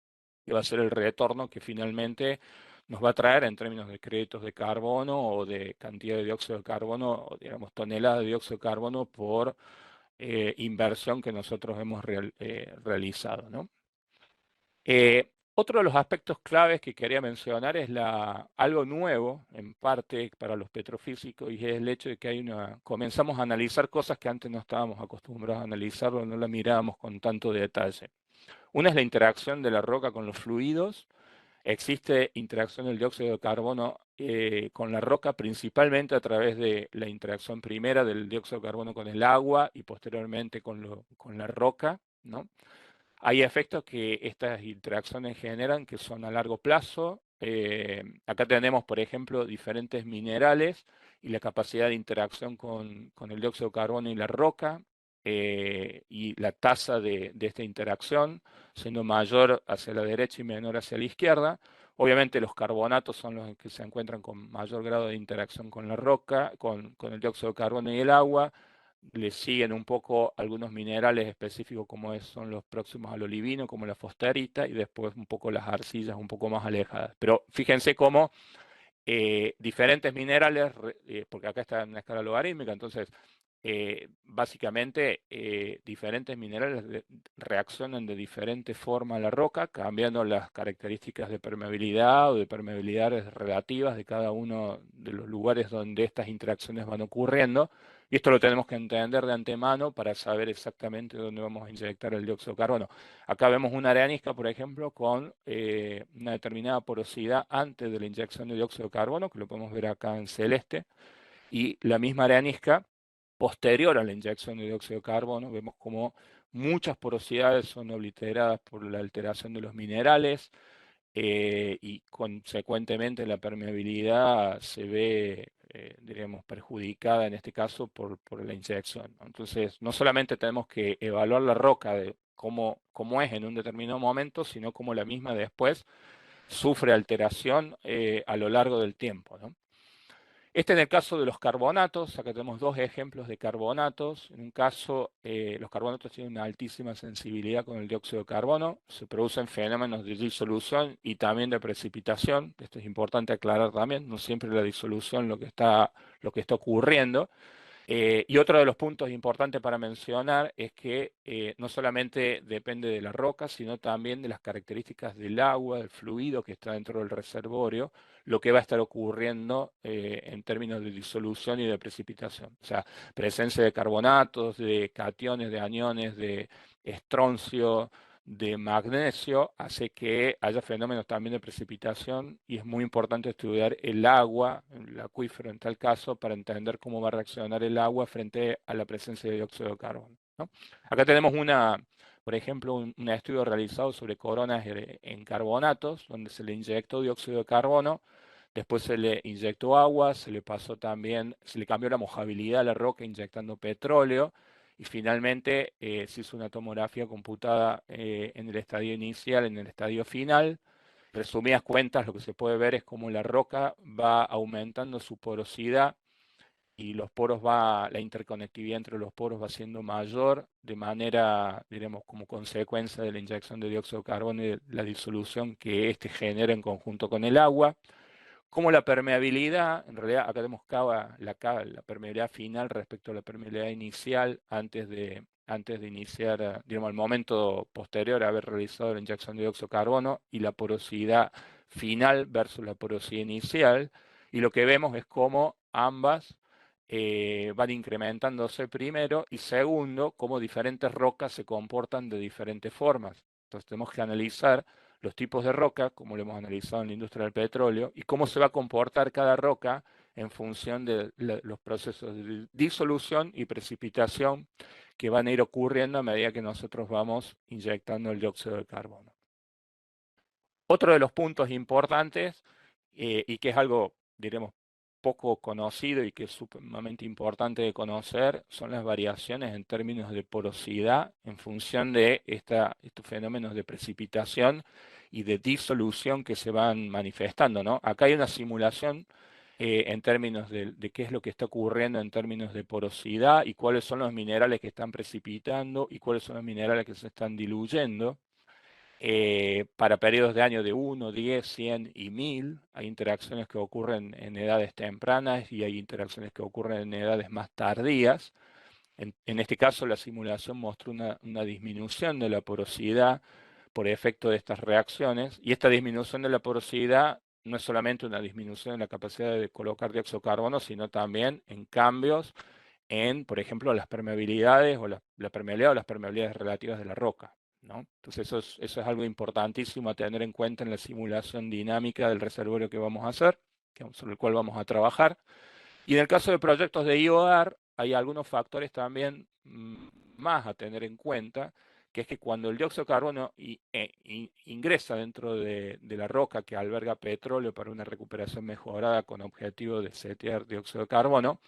que va a ser el retorno que finalmente nos va a traer en términos de créditos de carbono o de cantidad de dióxido de carbono, o digamos toneladas de dióxido de carbono por inversión que nosotros hemos realizado, ¿no? Otro de los aspectos claves que quería mencionar es algo nuevo, en parte para los petrofísicos, y es el hecho de que comenzamos a analizar cosas que antes no estábamos acostumbrados a analizar o no la mirábamos con tanto detalle. Una es la interacción de la roca con los fluidos. Existe interacción del dióxido de carbono con la roca principalmente a través de la interacción primera del dióxido de carbono con el agua y posteriormente con la roca, ¿no? Hay efectos que estas interacciones generan que son a largo plazo. Acá tenemos, por ejemplo, diferentes minerales y la capacidad de interacción con el dióxido de carbono y la roca y la tasa de esta interacción siendo mayor hacia la derecha y menor hacia la izquierda. Obviamente los carbonatos son los que se encuentran con mayor grado de interacción con la roca, con el dióxido de carbono y el agua. Le siguen un poco algunos minerales específicos como son los próximos al olivino, como la fosterita, y después un poco las arcillas un poco más alejadas. Pero fíjense cómo diferentes minerales, porque acá está en una escala logarítmica, entonces básicamente diferentes minerales reaccionan de diferente forma a la roca, cambiando las características de permeabilidad o de permeabilidades relativas de cada uno de los lugares donde estas interacciones van ocurriendo. Y esto lo tenemos que entender de antemano para saber exactamente dónde vamos a inyectar el dióxido de carbono. Acá vemos una arenisca, por ejemplo, con una determinada porosidad antes de la inyección de dióxido de carbono, que lo podemos ver acá en celeste, y la misma arenisca posterior a la inyección de dióxido de carbono. Vemos como muchas porosidades son obliteradas por la alteración de los minerales y consecuentemente la permeabilidad se ve, diríamos, perjudicada en este caso por la inyección, ¿no? Entonces, no solamente tenemos que evaluar la roca de cómo es en un determinado momento, sino cómo la misma después sufre alteración a lo largo del tiempo, ¿no? Este en el caso de los carbonatos, acá tenemos dos ejemplos de carbonatos. En un caso, los carbonatos tienen una altísima sensibilidad con el dióxido de carbono, se producen fenómenos de disolución y también de precipitación. Esto es importante aclarar también, no siempre la disolución lo que está ocurriendo. Y otro de los puntos importantes para mencionar es que no solamente depende de la roca, sino también de las características del agua, del fluido que está dentro del reservorio, lo que va a estar ocurriendo en términos de disolución y de precipitación. O sea, presencia de carbonatos, de cationes, de aniones, de estroncio, de magnesio, hace que haya fenómenos también de precipitación y es muy importante estudiar el agua, el acuífero en tal caso, para entender cómo va a reaccionar el agua frente a la presencia de dióxido de carbono, ¿no? Acá tenemos por ejemplo, un estudio realizado sobre coronas en carbonatos, donde se le inyectó dióxido de carbono, después se le inyectó agua, se le cambió la mojabilidad a la roca inyectando petróleo, y finalmente se hizo una tomografía computada en el estadio inicial, en el estadio final. Resumidas cuentas, lo que se puede ver es cómo la roca va aumentando su porosidad y la interconectividad entre los poros va siendo mayor de manera, diremos, como consecuencia de la inyección de dióxido de carbono y de la disolución que éste genera en conjunto con el agua. Como la permeabilidad, en realidad acá tenemos la permeabilidad final respecto a la permeabilidad inicial antes de iniciar, digamos, al momento posterior a haber realizado la inyección de dióxido de carbono, y la porosidad final versus la porosidad inicial. Y lo que vemos es cómo ambas van incrementándose primero, y segundo, cómo diferentes rocas se comportan de diferentes formas. Entonces tenemos que analizar los tipos de roca, como lo hemos analizado en la industria del petróleo, y cómo se va a comportar cada roca en función de los procesos de disolución y precipitación que van a ir ocurriendo a medida que nosotros vamos inyectando el dióxido de carbono. Otro de los puntos importantes, y que es algo, diremos, poco conocido y que es sumamente importante de conocer, son las variaciones en términos de porosidad en función de estos fenómenos de precipitación y de disolución que se van manifestando, ¿no? Acá hay una simulación en términos de qué es lo que está ocurriendo en términos de porosidad y cuáles son los minerales que están precipitando y cuáles son los minerales que se están diluyendo. Para periodos de año de 1, 10, 100 y 1000. Hay interacciones que ocurren en edades tempranas y hay interacciones que ocurren en edades más tardías. En este caso, la simulación mostró una disminución de la porosidad por efecto de estas reacciones, y esta disminución de la porosidad no es solamente una disminución en la capacidad de colocar dióxido de carbono, sino también en cambios en, por ejemplo, las permeabilidades o la permeabilidad o las permeabilidades relativas de la roca, ¿no? Entonces eso es algo importantísimo a tener en cuenta en la simulación dinámica del reservorio que vamos a hacer, sobre el cual vamos a trabajar. Y en el caso de proyectos de IOR, hay algunos factores también más a tener en cuenta, que es que cuando el dióxido de carbono ingresa dentro de la roca que alberga petróleo para una recuperación mejorada con objetivo de setear dióxido de carbono,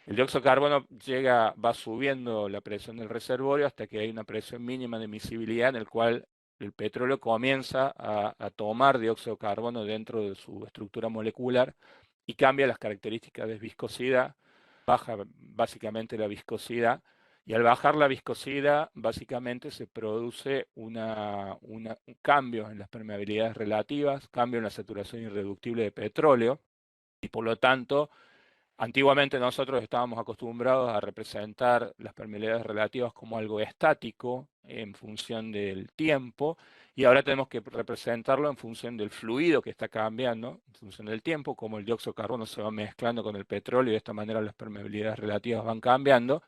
el dióxido de carbono va subiendo la presión del reservorio hasta que hay una presión mínima de miscibilidad en el cual el petróleo comienza a tomar dióxido de carbono dentro de su estructura molecular y cambia las características de viscosidad, baja básicamente la viscosidad, y al bajar la viscosidad básicamente se produce un cambio en las permeabilidades relativas, cambio en la saturación irreductible de petróleo, y por lo tanto antiguamente nosotros estábamos acostumbrados a representar las permeabilidades relativas como algo estático en función del tiempo, y ahora tenemos que representarlo en función del fluido que está cambiando, en función del tiempo, como el dióxido de carbono se va mezclando con el petróleo y de esta manera las permeabilidades relativas van cambiando,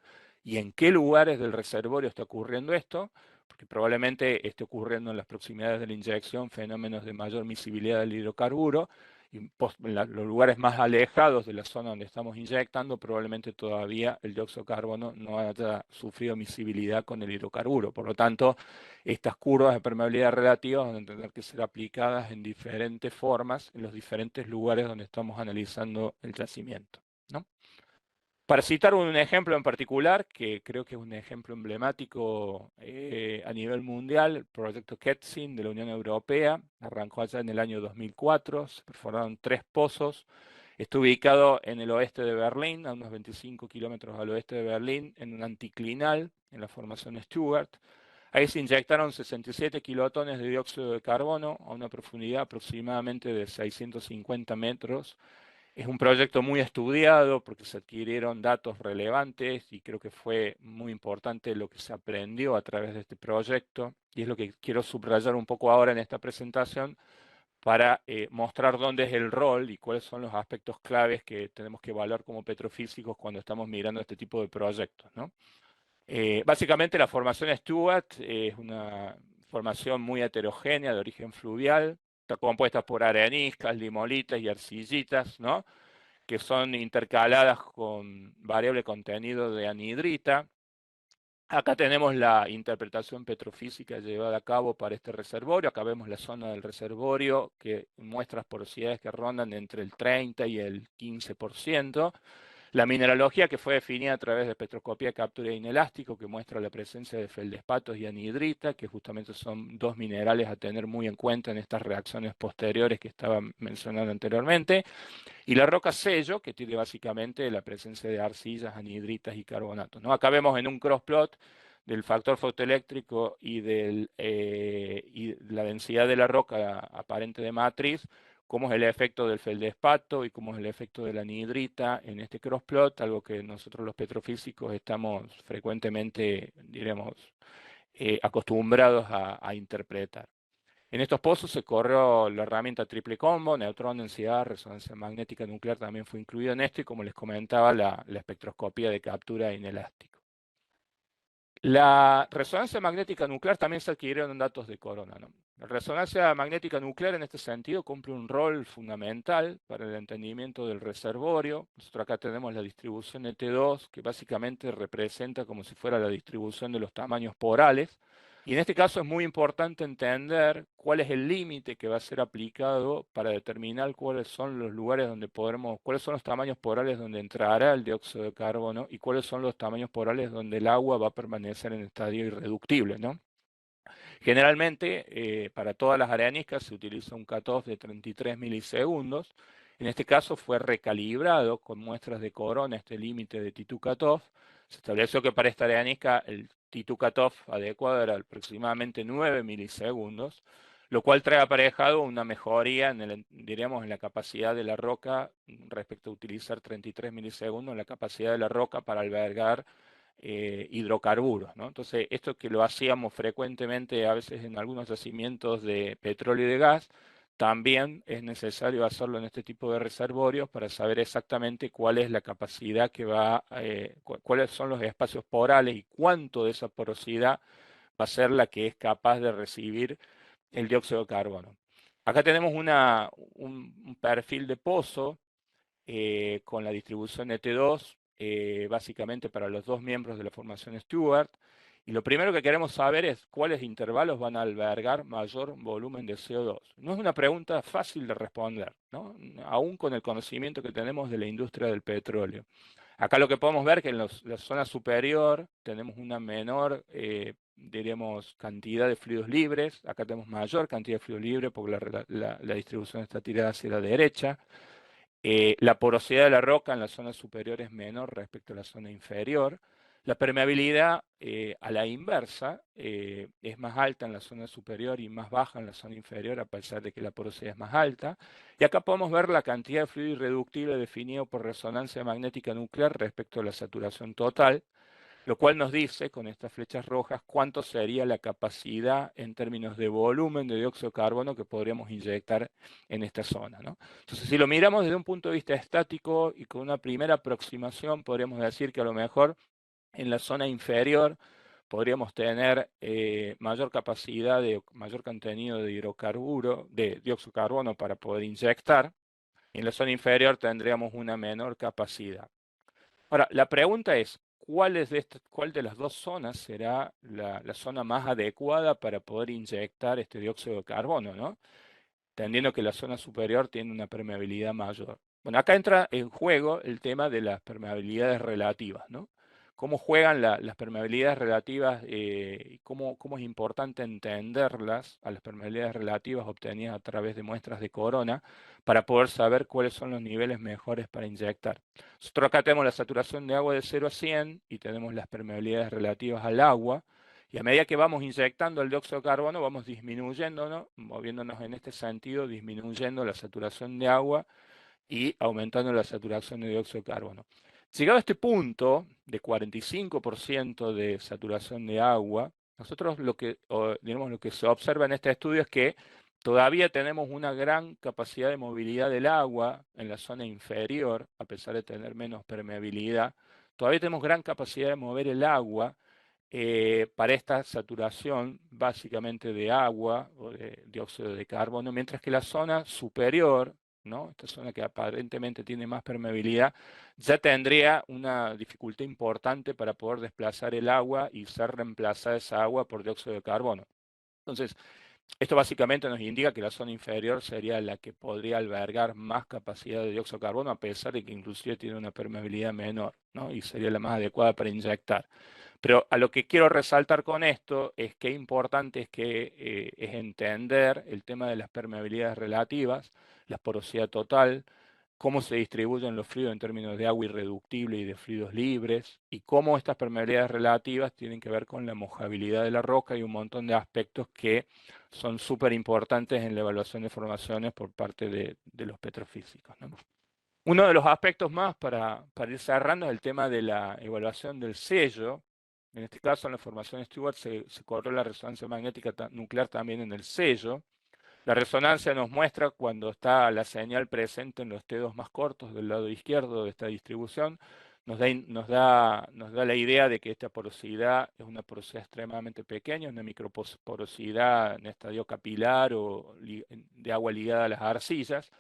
y en qué lugares del reservorio está ocurriendo esto, porque probablemente esté ocurriendo en las proximidades de la inyección fenómenos de mayor miscibilidad del hidrocarburo, y en los lugares más alejados de la zona donde estamos inyectando, probablemente todavía el dióxido de carbono no haya sufrido miscibilidad con el hidrocarburo. Por lo tanto, estas curvas de permeabilidad relativa van a tener que ser aplicadas en diferentes formas en los diferentes lugares donde estamos analizando el yacimiento, ¿no? Para citar un ejemplo en particular, que creo que es un ejemplo emblemático a nivel mundial, el proyecto KETSIN de la Unión Europea, arrancó allá en el año 2004, se perforaron 3 pozos, está ubicado en el oeste de Berlín, a unos 25 kilómetros al oeste de Berlín, en un anticlinal, en la formación Stuart. Ahí se inyectaron 67 kilotones de dióxido de carbono a una profundidad aproximadamente de 650 metros. Es un proyecto muy estudiado porque se adquirieron datos relevantes y creo que fue muy importante lo que se aprendió a través de este proyecto, y es lo que quiero subrayar un poco ahora en esta presentación para mostrar dónde es el rol y cuáles son los aspectos claves que tenemos que evaluar como petrofísicos cuando estamos mirando este tipo de proyectos, ¿no? Básicamente la formación Stuart es una formación muy heterogénea de origen fluvial, está compuesta por areniscas, limolitas y arcillitas, ¿no?, que son intercaladas con variable contenido de anhidrita. Acá tenemos la interpretación petrofísica llevada a cabo para este reservorio. Acá vemos la zona del reservorio que muestra porosidades que rondan entre el 30 y el 15%. La mineralogía que fue definida a través de espectroscopía de captura inelástico, que muestra la presencia de feldespatos y anhidrita, que justamente son dos minerales a tener muy en cuenta en estas reacciones posteriores que estaba mencionando anteriormente. Y la roca sello, que tiene básicamente la presencia de arcillas, anhidritas y carbonatos, ¿no? Acá vemos en un crossplot del factor fotoeléctrico y la densidad de la roca aparente de matriz, cómo es el efecto del feldespato y cómo es el efecto de la anhidrita en este crossplot, algo que nosotros los petrofísicos estamos frecuentemente, diremos, acostumbrados a interpretar. En estos pozos se corrió la herramienta triple combo, neutrón, densidad, resonancia magnética nuclear también fue incluido en esto, y como les comentaba, la espectroscopía de captura inelástico. La resonancia magnética nuclear también se adquirieron datos de corona, ¿no? La resonancia magnética nuclear en este sentido cumple un rol fundamental para el entendimiento del reservorio. Nosotros acá tenemos la distribución de T2, que básicamente representa como si fuera la distribución de los tamaños porales. Y en este caso es muy importante entender cuál es el límite que va a ser aplicado para determinar cuáles son los lugares donde cuáles son los tamaños porales donde entrará el dióxido de carbono y cuáles son los tamaños porales donde el agua va a permanecer en estadio irreductible, ¿no? Generalmente, para todas las areniscas se utiliza un cutoff de 33 milisegundos. En este caso fue recalibrado con muestras de corona este límite de T2 cutoff. Se estableció que para esta arenisca el T2 cutoff adecuado era aproximadamente 9 milisegundos, lo cual trae aparejado una mejoría diríamos, en la capacidad de la roca respecto a utilizar 33 milisegundos, en la capacidad de la roca para albergar hidrocarburos, ¿no? Entonces, esto que lo hacíamos frecuentemente a veces en algunos yacimientos de petróleo y de gas, también es necesario hacerlo en este tipo de reservorios para saber exactamente cuál es la capacidad que cuáles son los espacios porales y cuánto de esa porosidad va a ser la que es capaz de recibir el dióxido de carbono. Acá tenemos un perfil de pozo con la distribución de T2, básicamente para los dos miembros de la formación Stewart. Y lo primero que queremos saber es cuáles intervalos van a albergar mayor volumen de CO2. No es una pregunta fácil de responder, ¿no? Aún con el conocimiento que tenemos de la industria del petróleo. Acá lo que podemos ver es que en la zona superior tenemos una menor, diríamos, cantidad de fluidos libres. Acá tenemos mayor cantidad de fluidos libres porque la distribución está tirada hacia la derecha. La porosidad de la roca en la zona superior es menor respecto a la zona inferior. La permeabilidad a la inversa es más alta en la zona superior y más baja en la zona inferior, a pesar de que la porosidad es más alta. Y acá podemos ver la cantidad de fluido irreductible definido por resonancia magnética nuclear respecto a la saturación total, lo cual nos dice, con estas flechas rojas, cuánto sería la capacidad en términos de volumen de dióxido de carbono que podríamos inyectar en esta zona, ¿no? Entonces, si lo miramos desde un punto de vista estático y con una primera aproximación, podríamos decir que a lo mejor en la zona inferior podríamos tener mayor capacidad, mayor contenido de hidrocarburo, de dióxido de carbono para poder inyectar. Y en la zona inferior tendríamos una menor capacidad. Ahora, la pregunta es, ¿cuál de las dos zonas será la zona más adecuada para poder inyectar este dióxido de carbono, ¿no? Entendiendo que la zona superior tiene una permeabilidad mayor. Bueno, acá entra en juego el tema de las permeabilidades relativas, ¿no? Cómo juegan las permeabilidades relativas y cómo es importante entenderlas a las permeabilidades relativas obtenidas a través de muestras de corona para poder saber cuáles son los niveles mejores para inyectar. Nosotros acá tenemos la saturación de agua de 0 a 100 y tenemos las permeabilidades relativas al agua. Y a medida que vamos inyectando el dióxido de carbono, vamos disminuyendo, ¿no? Moviéndonos en este sentido, disminuyendo la saturación de agua y aumentando la saturación de dióxido de carbono. Llegado a este punto de 45% de saturación de agua, nosotros lo que se observa en este estudio es que todavía tenemos una gran capacidad de movilidad del agua en la zona inferior, a pesar de tener menos permeabilidad. Todavía tenemos gran capacidad de mover el agua para esta saturación básicamente de agua o de dióxido de carbono, mientras que la zona superior, ¿no? Esta zona que aparentemente tiene más permeabilidad, ya tendría una dificultad importante para poder desplazar el agua y ser reemplazada esa agua por dióxido de carbono. Entonces, esto básicamente nos indica que la zona inferior sería la que podría albergar más capacidad de dióxido de carbono, a pesar de que inclusive tiene una permeabilidad menor, ¿no? Y sería la más adecuada para inyectar. Pero a lo que quiero resaltar con esto es que importante es entender el tema de las permeabilidades relativas, la porosidad total, cómo se distribuyen los fluidos en términos de agua irreductible y de fluidos libres, y cómo estas permeabilidades relativas tienen que ver con la mojabilidad de la roca y un montón de aspectos que son súper importantes en la evaluación de formaciones por parte de los petrofísicos, ¿no? Uno de los aspectos más para ir cerrando es el tema de la evaluación del sello. En este caso, en la formación Stewart se corrió la resonancia magnética nuclear también en el sello. La resonancia nos muestra cuando está la señal presente en los T2 más cortos del lado izquierdo de esta distribución, nos da la idea de que esta porosidad es una porosidad extremadamente pequeña, una microporosidad en estadio capilar o de agua ligada a las arcillas,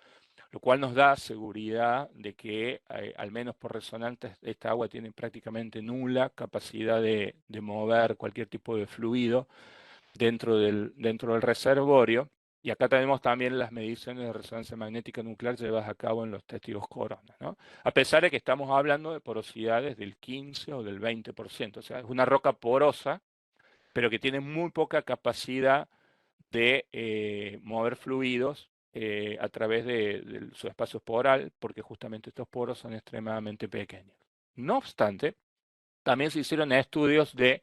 lo cual nos da seguridad de que, al menos por resonantes, esta agua tiene prácticamente nula capacidad de mover cualquier tipo de fluido dentro del reservorio. Y acá tenemos también las mediciones de resonancia magnética nuclear llevadas a cabo en los testigos Corona, ¿no? A pesar de que estamos hablando de porosidades del 15 o del 20%, o sea, es una roca porosa, pero que tiene muy poca capacidad de mover fluidos a través de su espacio esporal, porque justamente estos poros son extremadamente pequeños. No obstante, también se hicieron estudios de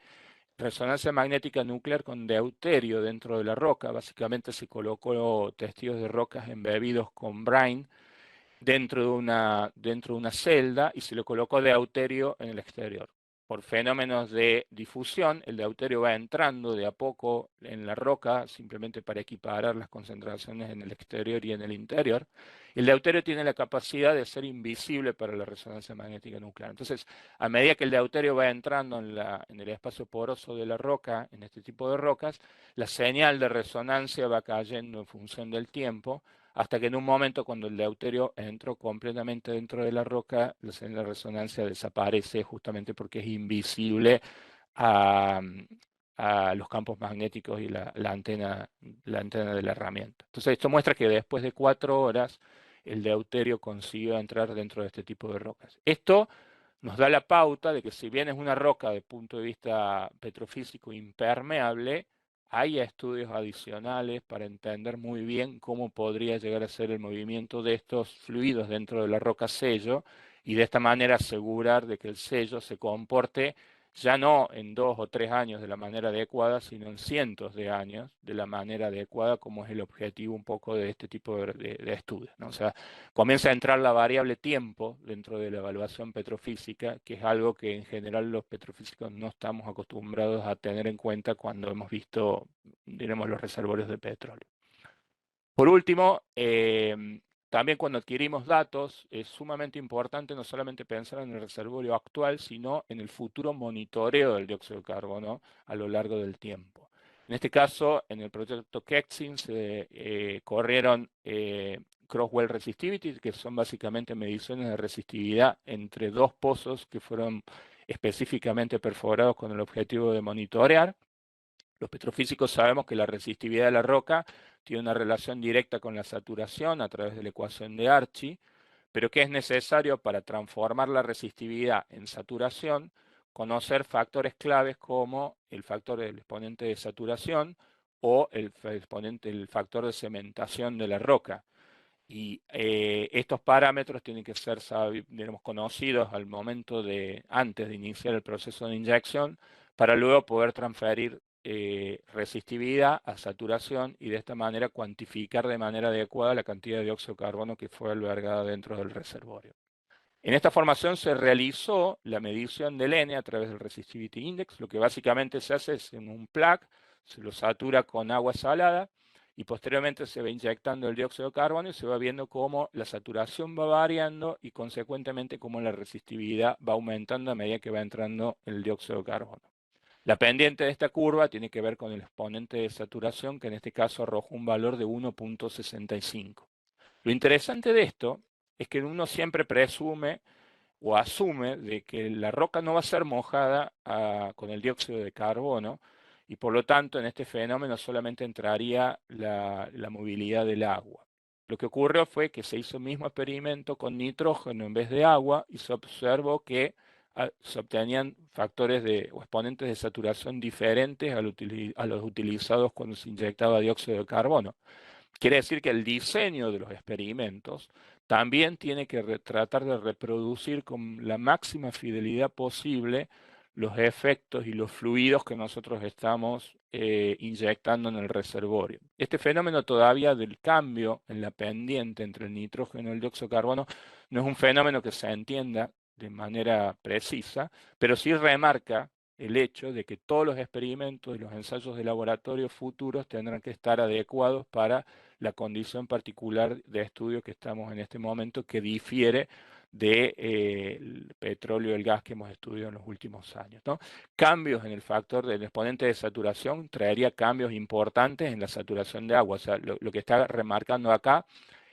resonancia magnética nuclear con deuterio dentro de la roca. Básicamente se colocó testigos de rocas embebidos con brine dentro de una celda y se le colocó deuterio en el exterior. Por fenómenos de difusión, el deuterio va entrando de a poco en la roca, simplemente para equiparar las concentraciones en el exterior y en el interior. El deuterio tiene la capacidad de ser invisible para la resonancia magnética nuclear. Entonces, a medida que el deuterio va entrando en el espacio poroso de la roca, en este tipo de rocas, la señal de resonancia va cayendo en función del tiempo, hasta que en un momento, cuando el deuterio entró completamente dentro de la roca, la señal de resonancia desaparece justamente porque es invisible a los campos magnéticos y la antena de la herramienta. Entonces, esto muestra que después de 4 horas el deuterio consiguió entrar dentro de este tipo de rocas. Esto nos da la pauta de que, si bien es una roca desde el punto de vista petrofísico impermeable, hay estudios adicionales para entender muy bien cómo podría llegar a ser el movimiento de estos fluidos dentro de la roca sello, y de esta manera asegurar de que el sello se comporte ya no en 2 o 3 años de la manera adecuada, sino en cientos de años de la manera adecuada, como es el objetivo un poco de este tipo de estudios, ¿no? O sea, comienza a entrar la variable tiempo dentro de la evaluación petrofísica, que es algo que en general los petrofísicos no estamos acostumbrados a tener en cuenta cuando hemos visto, diremos, los reservorios de petróleo. Por último, también cuando adquirimos datos, es sumamente importante no solamente pensar en el reservorio actual, sino en el futuro monitoreo del dióxido de carbono a lo largo del tiempo. En este caso, en el proyecto KEXIM se corrieron cross-well resistivity, que son básicamente mediciones de resistividad entre 2 pozos que fueron específicamente perforados con el objetivo de monitorear. Los petrofísicos sabemos que la resistividad de la roca tiene una relación directa con la saturación a través de la ecuación de Archie, pero que es necesario, para transformar la resistividad en saturación, conocer factores claves como el factor del exponente de saturación o el factor de cementación de la roca. Y estos parámetros tienen que ser, digamos, conocidos al momento antes de iniciar el proceso de inyección, para luego poder transferir resistividad a saturación y de esta manera cuantificar de manera adecuada la cantidad de dióxido de carbono que fue albergada dentro del reservorio. En esta formación se realizó la medición del N a través del Resistivity Index. Lo que básicamente se hace es, en un plug, se lo satura con agua salada y posteriormente se va inyectando el dióxido de carbono y se va viendo cómo la saturación va variando y consecuentemente cómo la resistividad va aumentando a medida que va entrando el dióxido de carbono. La pendiente de esta curva tiene que ver con el exponente de saturación, que en este caso arrojó un valor de 1.65. Lo interesante de esto es que uno siempre presume o asume de que la roca no va a ser mojada con el dióxido de carbono, y por lo tanto en este fenómeno solamente entraría la movilidad del agua. Lo que ocurrió fue que se hizo el mismo experimento con nitrógeno en vez de agua y se observó que se obtenían factores o exponentes de saturación diferentes a los utilizados cuando se inyectaba dióxido de carbono. Quiere decir que el diseño de los experimentos también tiene que tratar de reproducir con la máxima fidelidad posible los efectos y los fluidos que nosotros estamos inyectando en el reservorio. Este fenómeno todavía del cambio en la pendiente entre el nitrógeno y el dióxido de carbono no es un fenómeno que se entienda de manera precisa, pero sí remarca el hecho de que todos los experimentos y los ensayos de laboratorio futuros tendrán que estar adecuados para la condición particular de estudio que estamos en este momento, que difiere del petróleo y el gas que hemos estudiado en los últimos años, ¿no? Cambios en el factor del exponente de saturación traería cambios importantes en la saturación de agua. O sea, lo que está remarcando acá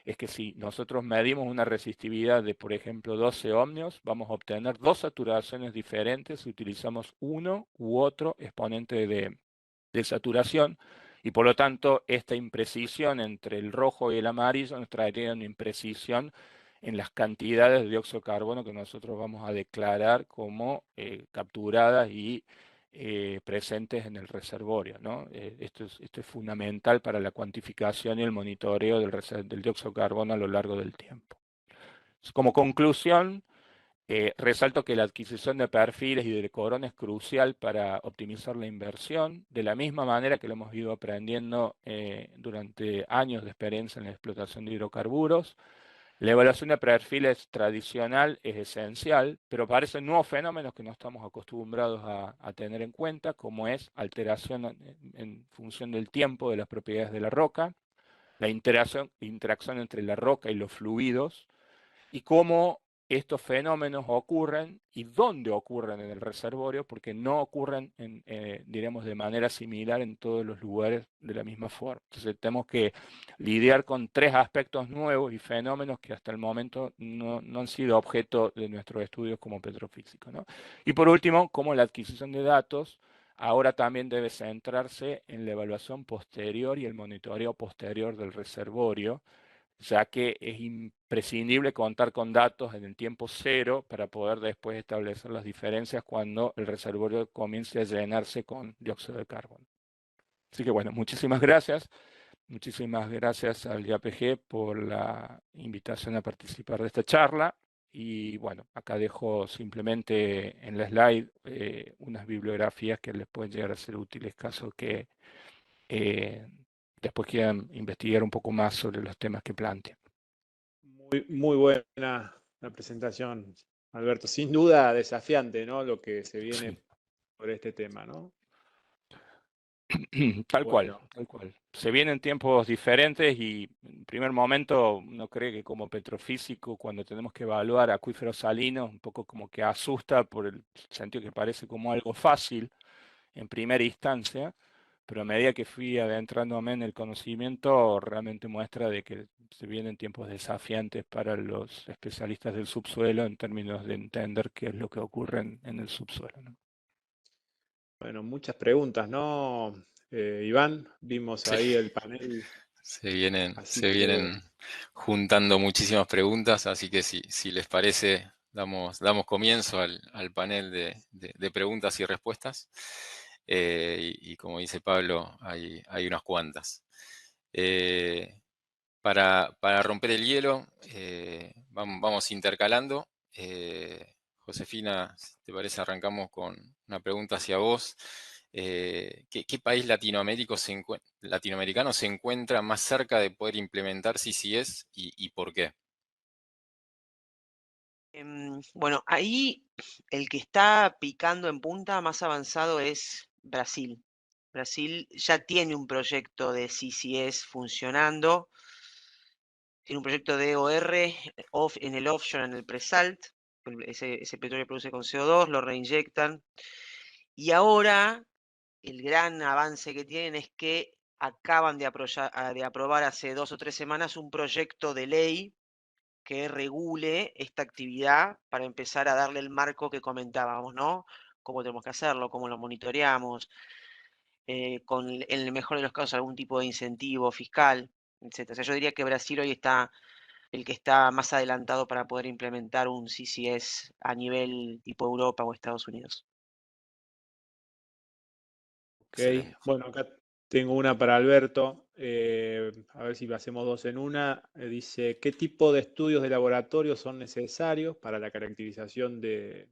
es que si nosotros medimos una resistividad de, por ejemplo, 12 ohmios, vamos a obtener dos saturaciones diferentes si utilizamos uno u otro exponente de saturación, y por lo tanto esta imprecisión entre el rojo y el amarillo nos traería una imprecisión en las cantidades de dióxido de carbono que nosotros vamos a declarar como capturadas y presentes en el reservorio, ¿no? Esto es fundamental para la cuantificación y el monitoreo del dióxido de carbono a lo largo del tiempo. Como conclusión, resalto que la adquisición de perfiles y de Corona es crucial para optimizar la inversión, de la misma manera que lo hemos ido aprendiendo durante años de experiencia en la explotación de hidrocarburos. La evaluación de perfiles tradicional es esencial, pero aparecen nuevos fenómenos que no estamos acostumbrados a tener en cuenta, como es alteración en función del tiempo de las propiedades de la roca, la interacción entre la roca y los fluidos, y cómo estos fenómenos ocurren y dónde ocurren en el reservorio, porque no ocurren, diremos, de manera similar en todos los lugares de la misma forma. Entonces tenemos que lidiar con tres aspectos nuevos y fenómenos que hasta el momento no han sido objeto de nuestros estudios como petrofísicos, ¿no? Y por último, cómo la adquisición de datos ahora también debe centrarse en la evaluación posterior y el monitoreo posterior del reservorio, ya que es imprescindible contar con datos en el tiempo cero para poder después establecer las diferencias cuando el reservorio comience a llenarse con dióxido de carbono. Así que bueno, muchísimas gracias. Muchísimas gracias al IAPG por la invitación a participar de esta charla. Y bueno, acá dejo simplemente en la slide unas bibliografías que les pueden llegar a ser útiles caso que después quieran investigar un poco más sobre los temas que plantean. Muy buena la presentación, Alberto. Sin duda desafiante, ¿no? Lo que se viene Sí. por este tema, ¿no? Tal cual, Bueno, tal cual. Se vienen tiempos diferentes y en primer momento uno cree que como petrofísico, cuando tenemos que evaluar acuíferos salinos, un poco como que asusta por el sentido que parece como algo fácil en primera instancia, pero a medida que fui adentrándome en el conocimiento, realmente muestra de que se vienen tiempos desafiantes para los especialistas del subsuelo en términos de entender qué es lo que ocurre en el subsuelo, ¿no? bueno, muchas preguntas, ¿no? Iván, vimos Sí, ahí el panel, así se que vienen juntando muchísimas preguntas, así que si les parece, damos comienzo al panel de preguntas y respuestas. Y como dice Pablo, hay unas cuantas. Para romper el hielo, vamos intercalando. Josefina, si te parece, arrancamos con una pregunta hacia vos. ¿Qué país latinoamericano se encuentra más cerca de poder implementar CCS y por qué? Bueno, ahí el que está picando en punta más avanzado es Brasil. Brasil ya tiene un proyecto de CCS funcionando, tiene un proyecto de OR en el offshore, en el pre-salt, ese petróleo produce con CO2, lo reinyectan, y ahora el gran avance que tienen es que acaban de aprobar hace 2 o 3 semanas un proyecto de ley que regule esta actividad para empezar a darle el marco que comentábamos, ¿no? Cómo tenemos que hacerlo, cómo lo monitoreamos, en el mejor de los casos algún tipo de incentivo fiscal, etc. O sea, yo diría que Brasil hoy está el que está más adelantado para poder implementar un CCS a nivel tipo Europa o Estados Unidos. ok. Excelente. Bueno, acá tengo una para Alberto. A ver si hacemos dos en una. Dice, ¿qué tipo de estudios de laboratorio son necesarios para la caracterización de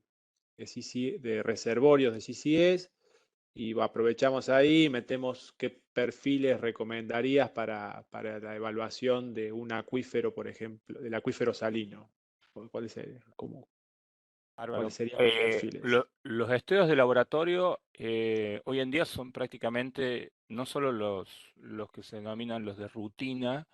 reservorios de CCS? Y aprovechamos ahí, metemos qué perfiles recomendarías para la evaluación de un acuífero, por ejemplo, del acuífero salino. ¿Cuáles serían, Bárbaro. cuáles serían los perfiles? Los estudios de laboratorio hoy en día son prácticamente no solo los que se denominan los de rutina,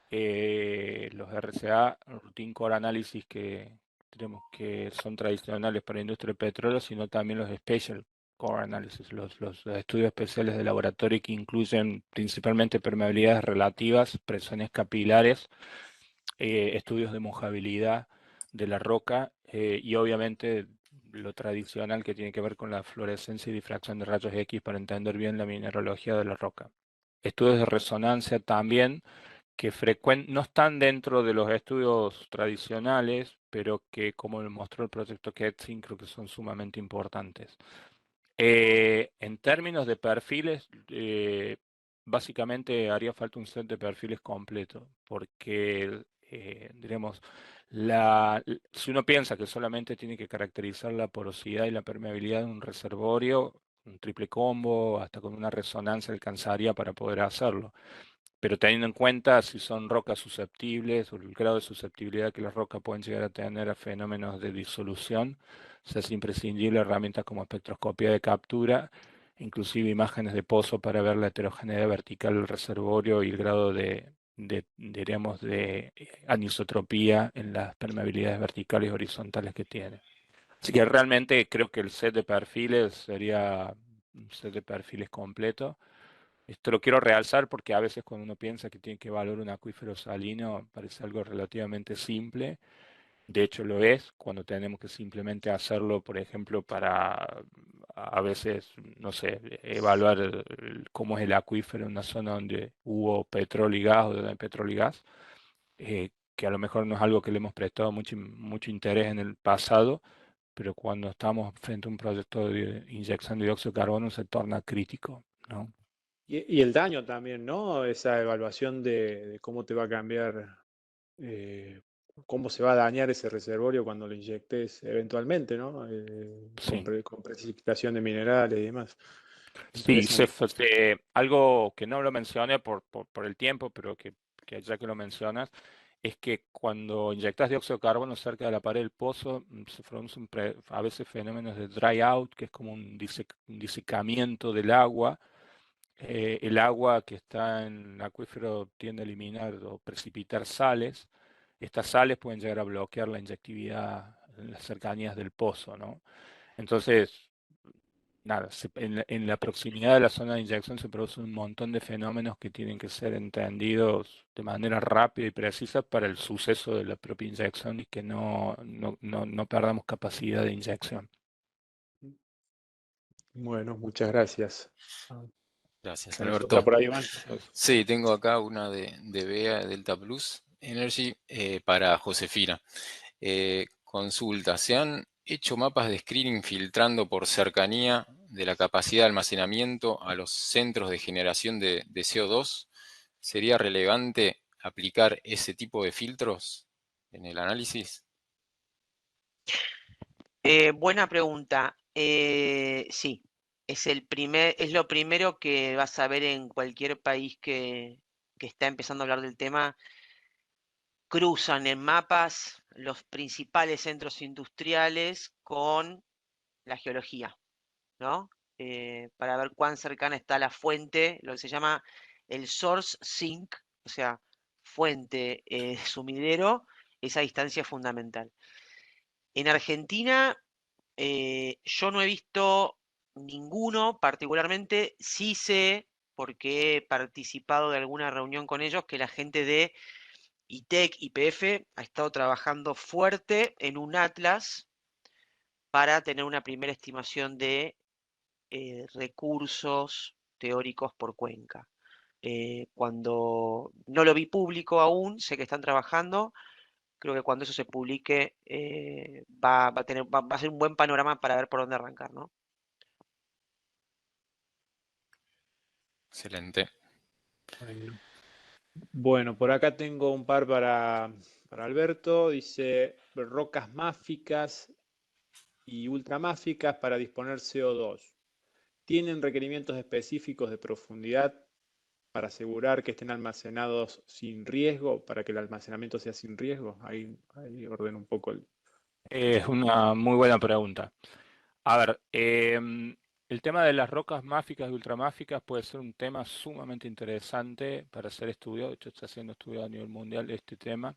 los RCA, Routine Core Analysis, que tenemos que son tradicionales para la industria del petróleo, sino también los Special Core Analysis, los estudios especiales de laboratorio que incluyen principalmente permeabilidades relativas, presiones capilares, estudios de mojabilidad de la roca y obviamente lo tradicional que tiene que ver con la fluorescencia y difracción de rayos X para entender bien la mineralogía de la roca. Estudios de resonancia también que no están dentro de los estudios tradicionales, pero que, como lo mostró el proyecto Ketzing, creo que son sumamente importantes. En términos de perfiles, básicamente haría falta un set de perfiles completo, porque, diremos, si uno piensa que solamente tiene que caracterizar la porosidad y la permeabilidad de un reservorio, un triple combo, hasta con una resonancia alcanzaría para poder hacerlo. Pero teniendo en cuenta si son rocas susceptibles o el grado de susceptibilidad que las rocas pueden llegar a tener a fenómenos de disolución, se hace imprescindible herramientas como espectroscopía de captura, inclusive imágenes de pozo para ver la heterogeneidad vertical del reservorio y el grado diríamos, de anisotropía en las permeabilidades verticales y horizontales que tiene. Así que realmente creo que el set de perfiles sería un set de perfiles completo. Esto lo quiero realzar porque a veces cuando uno piensa que tiene que evaluar un acuífero salino parece algo relativamente simple. De hecho lo es cuando tenemos que simplemente hacerlo, por ejemplo, para a veces, no sé, evaluar cómo es el acuífero en una zona donde hubo petróleo y gas o donde hay petróleo y gas, que a lo mejor no es algo que le hemos prestado mucho interés en el pasado, pero cuando estamos frente a un proyecto de inyección de dióxido de carbono se torna crítico, ¿no? Y el daño también, ¿no? Esa evaluación de cómo te va a cambiar, cómo se va a dañar ese reservorio cuando lo inyectes eventualmente, ¿no? Sí. Con precipitación de minerales y demás. Sí, Interesante. algo que no lo mencioné por el tiempo, pero que ya que lo mencionas, es que cuando inyectas dióxido de carbono cerca de la pared del pozo, se producen a veces fenómenos de dry out, que es como un disecamiento del agua. El agua que está en el acuífero tiende a eliminar o precipitar sales. Estas sales pueden llegar a bloquear la inyectividad en las cercanías del pozo, ¿no? Entonces, nada, en la proximidad de la zona de inyección se producen un montón de fenómenos que tienen que ser entendidos de manera rápida y precisa para el suceso de la propia inyección y que no perdamos capacidad de inyección. Bueno, muchas gracias. Gracias, ¿Tenés otra Alberto. por ahí, Iván? Sí, tengo acá una de BEA Delta Plus Energy para Josefina. Consulta, ¿se han hecho mapas de screening filtrando por cercanía de la capacidad de almacenamiento a los centros de generación de CO2? ¿Sería relevante aplicar ese tipo de filtros en el análisis? Buena pregunta. Sí, es lo primero que vas a ver en cualquier país que está empezando a hablar del tema. Cruzan en mapas los principales centros industriales con la geología, ¿no? Para ver cuán cercana está la fuente, lo que se llama el source sink, o sea, fuente sumidero, esa distancia es fundamental. En Argentina, yo no he visto ninguno particularmente, sí sé, porque he participado de alguna reunión con ellos, que la gente de ITEC, YPF, ha estado trabajando fuerte en un atlas para tener una primera estimación de recursos teóricos por cuenca. Cuando no lo vi público aún, sé que están trabajando. Creo que cuando eso se publique va a ser un buen panorama para ver por dónde arrancar, ¿no? Excelente. Bueno, por acá tengo un par para Alberto. Dice rocas máficas y ultramáficas para disponer CO2. ¿Tienen requerimientos específicos de profundidad para asegurar que estén almacenados sin riesgo, para que el almacenamiento sea sin riesgo? Ahí ordeno un poco el... Es una muy buena pregunta. A ver, el tema de las rocas máficas y ultramáficas puede ser un tema sumamente interesante para ser estudiado. De hecho, está siendo estudiado a nivel mundial este tema.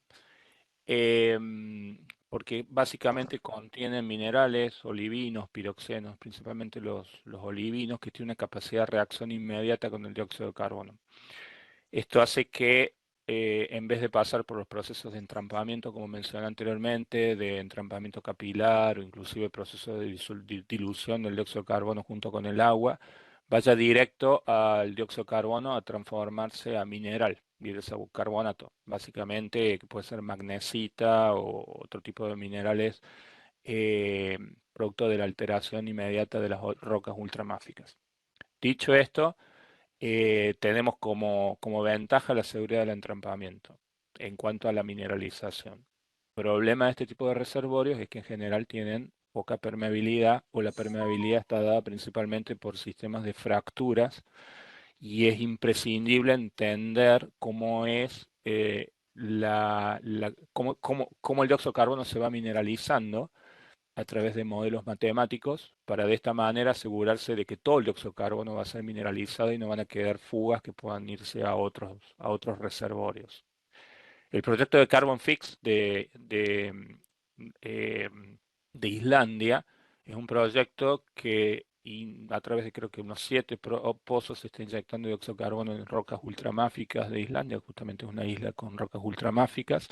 porque básicamente contienen minerales, olivinos, piroxenos, principalmente los olivinos, que tienen una capacidad de reacción inmediata con el dióxido de carbono. Esto hace que en vez de pasar por los procesos de entrampamiento, como mencioné anteriormente, de entrampamiento capilar o inclusive procesos de dilución del dióxido de carbono junto con el agua, vaya directo al dióxido de carbono a transformarse a mineral, carbonato, básicamente, que puede ser magnesita o otro tipo de minerales producto de la alteración inmediata de las rocas ultramáficas. Dicho esto, tenemos como ventaja la seguridad del entrampamiento en cuanto a la mineralización. El problema de este tipo de reservorios es que en general tienen poca permeabilidad, o la permeabilidad está dada principalmente por sistemas de fracturas, y es imprescindible entender cómo es cómo el dióxido de carbono se va mineralizando a través de modelos matemáticos, para de esta manera asegurarse de que todo el dióxido de carbono va a ser mineralizado y no van a quedar fugas que puedan irse a otros reservorios. El proyecto de Carbon Fix eh, de Islandia es un proyecto que a través de creo que unos 7 pozos se está inyectando dióxido de carbono en rocas ultramáficas de Islandia. Justamente es una isla con rocas ultramáficas.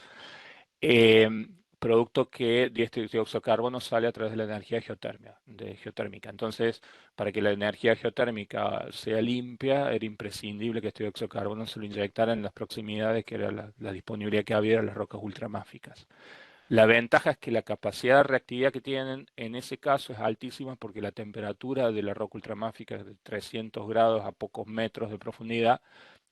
Producto que de este dióxido de carbono sale a través de la energía geotérmica. Entonces, para que la energía geotérmica sea limpia, era imprescindible que este dióxido de carbono se lo inyectara en las proximidades, que era la disponibilidad que había en las rocas ultramáficas. La ventaja es que la capacidad de reactividad que tienen en ese caso es altísima, porque la temperatura de la roca ultramáfica es de 300 grados a pocos metros de profundidad,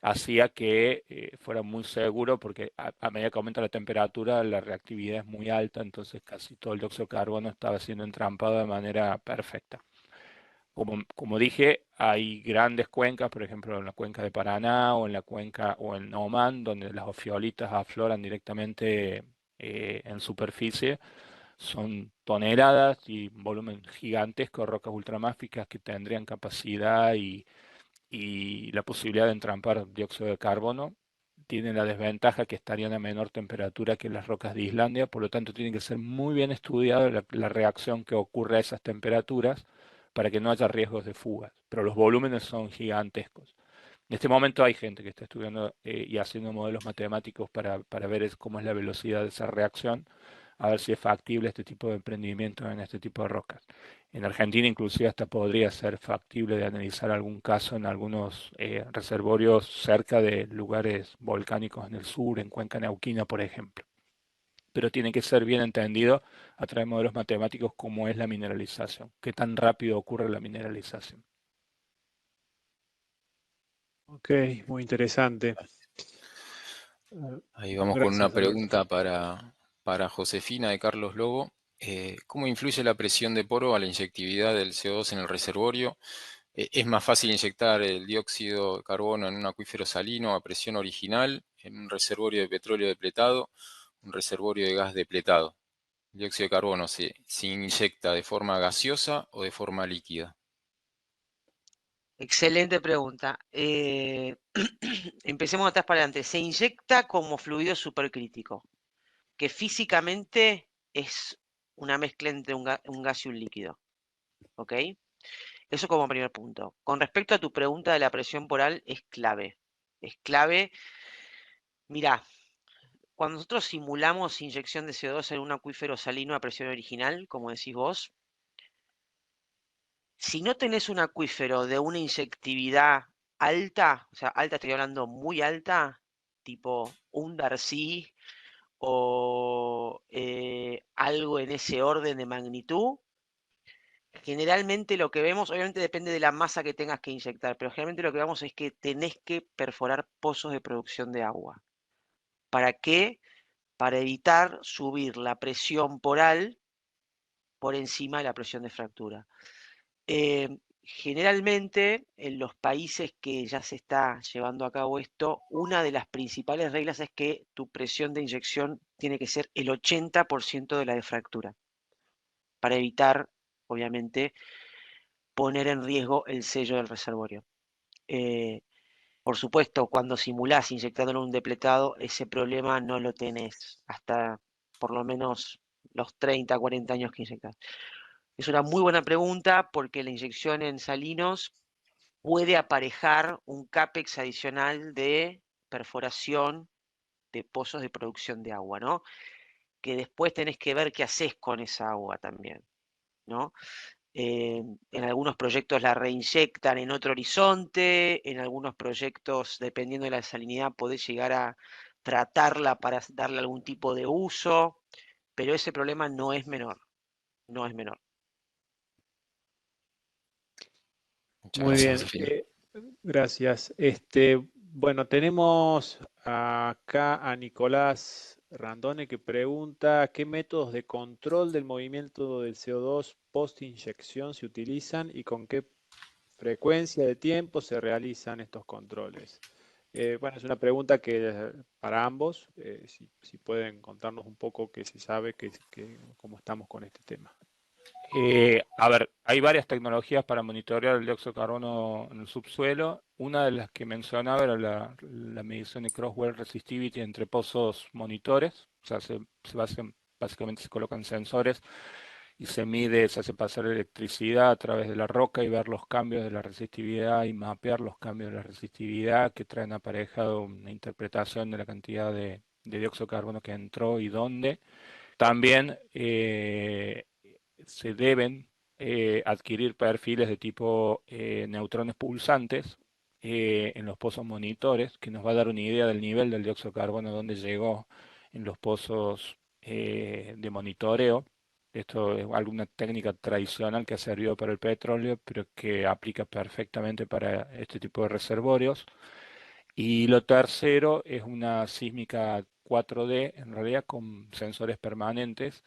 hacía que fuera muy seguro, porque a medida que aumenta la temperatura, la reactividad es muy alta, entonces casi todo el dióxido de carbono estaba siendo entrampado de manera perfecta. Como dije, hay grandes cuencas, por ejemplo en la cuenca de Paraná o en la cuenca o en Oman, donde las ofiolitas afloran directamente en superficie. Son toneladas y un volumen gigantesco de rocas ultramáficas que tendrían capacidad y la posibilidad de entrampar dióxido de carbono. Tienen la desventaja que estarían a menor temperatura que las rocas de Islandia, por lo tanto tiene que ser muy bien estudiada la reacción que ocurre a esas temperaturas para que no haya riesgos de fugas, pero los volúmenes son gigantescos. En este momento hay gente que está estudiando y haciendo modelos matemáticos para ver cómo es la velocidad de esa reacción, a ver si es factible este tipo de emprendimiento en este tipo de rocas. En Argentina inclusive hasta podría ser factible de analizar algún caso en algunos reservorios cerca de lugares volcánicos en el sur, en Cuenca Neuquina, por ejemplo. Pero tiene que ser bien entendido a través de modelos matemáticos cómo es la mineralización, qué tan rápido ocurre la mineralización. Ok, muy interesante. Ahí vamos con una pregunta para Josefina de Carlos Lobo. ¿Cómo influye la presión de poro a la inyectividad del CO2 en el reservorio? ¿Es más fácil inyectar el dióxido de carbono en un acuífero salino a presión original, en un reservorio de petróleo depletado, un reservorio de gas depletado? ¿El dióxido de carbono se inyecta de forma gaseosa o de forma líquida? Excelente pregunta. Empecemos atrás para adelante. Se inyecta como fluido supercrítico, que físicamente es una mezcla entre un gas y un líquido. ¿Ok? Eso como primer punto. Con respecto a tu pregunta de la presión poral, es clave. Es clave. Mirá, cuando nosotros simulamos inyección de CO2 en un acuífero salino a presión original, como decís vos, si no tenés un acuífero de una inyectividad alta, o sea, alta estoy hablando muy alta, tipo un Darcy o algo en ese orden de magnitud, generalmente lo que vemos, obviamente depende de la masa que tengas que inyectar, pero generalmente lo que vemos es que tenés que perforar pozos de producción de agua. ¿Para qué? Para evitar subir la presión poral por encima de la presión de fractura. Generalmente, en los países que ya se está llevando a cabo esto, una de las principales reglas es que tu presión de inyección tiene que ser el 80% de la de fractura, para evitar, obviamente, poner en riesgo el sello del reservorio. Por supuesto, cuando simulás inyectándolo en un depletado, ese problema no lo tenés hasta por lo menos los 30, 40 años que inyectas? Es una muy buena pregunta porque la inyección en salinos puede aparejar un CAPEX adicional de perforación de pozos de producción de agua, ¿no? Que después tenés que ver qué haces con esa agua también, ¿no? En algunos proyectos la reinyectan en otro horizonte, en algunos proyectos, dependiendo de la salinidad, podés llegar a tratarla para darle algún tipo de uso, pero ese problema no es menor, no es menor. Muchas Muy gracias, bien, Josefina. gracias. Bueno, tenemos acá a Nicolás Randone que pregunta qué métodos de control del movimiento del CO2 post-inyección se utilizan y con qué frecuencia de tiempo se realizan estos controles. Bueno, es una pregunta que para ambos, si pueden contarnos un poco qué se sabe, cómo estamos con este tema. A ver, hay varias tecnologías para monitorear el dióxido de carbono en el subsuelo. Una de las que mencionaba era la medición de cross-well resistivity entre pozos monitores. O sea, básicamente se colocan sensores y se mide, se hace pasar electricidad a través de la roca y ver los cambios de la resistividad y mapear los cambios de la resistividad que traen aparejado una interpretación de la cantidad de dióxido de carbono que entró y dónde. También se deben adquirir perfiles de tipo neutrones pulsantes en los pozos monitores, que nos va a dar una idea del nivel del dióxido de carbono, donde llegó en los pozos de monitoreo. Esto es alguna técnica tradicional que ha servido para el petróleo, pero que aplica perfectamente para este tipo de reservorios. Y lo tercero es una sísmica 4D, en realidad con sensores permanentes,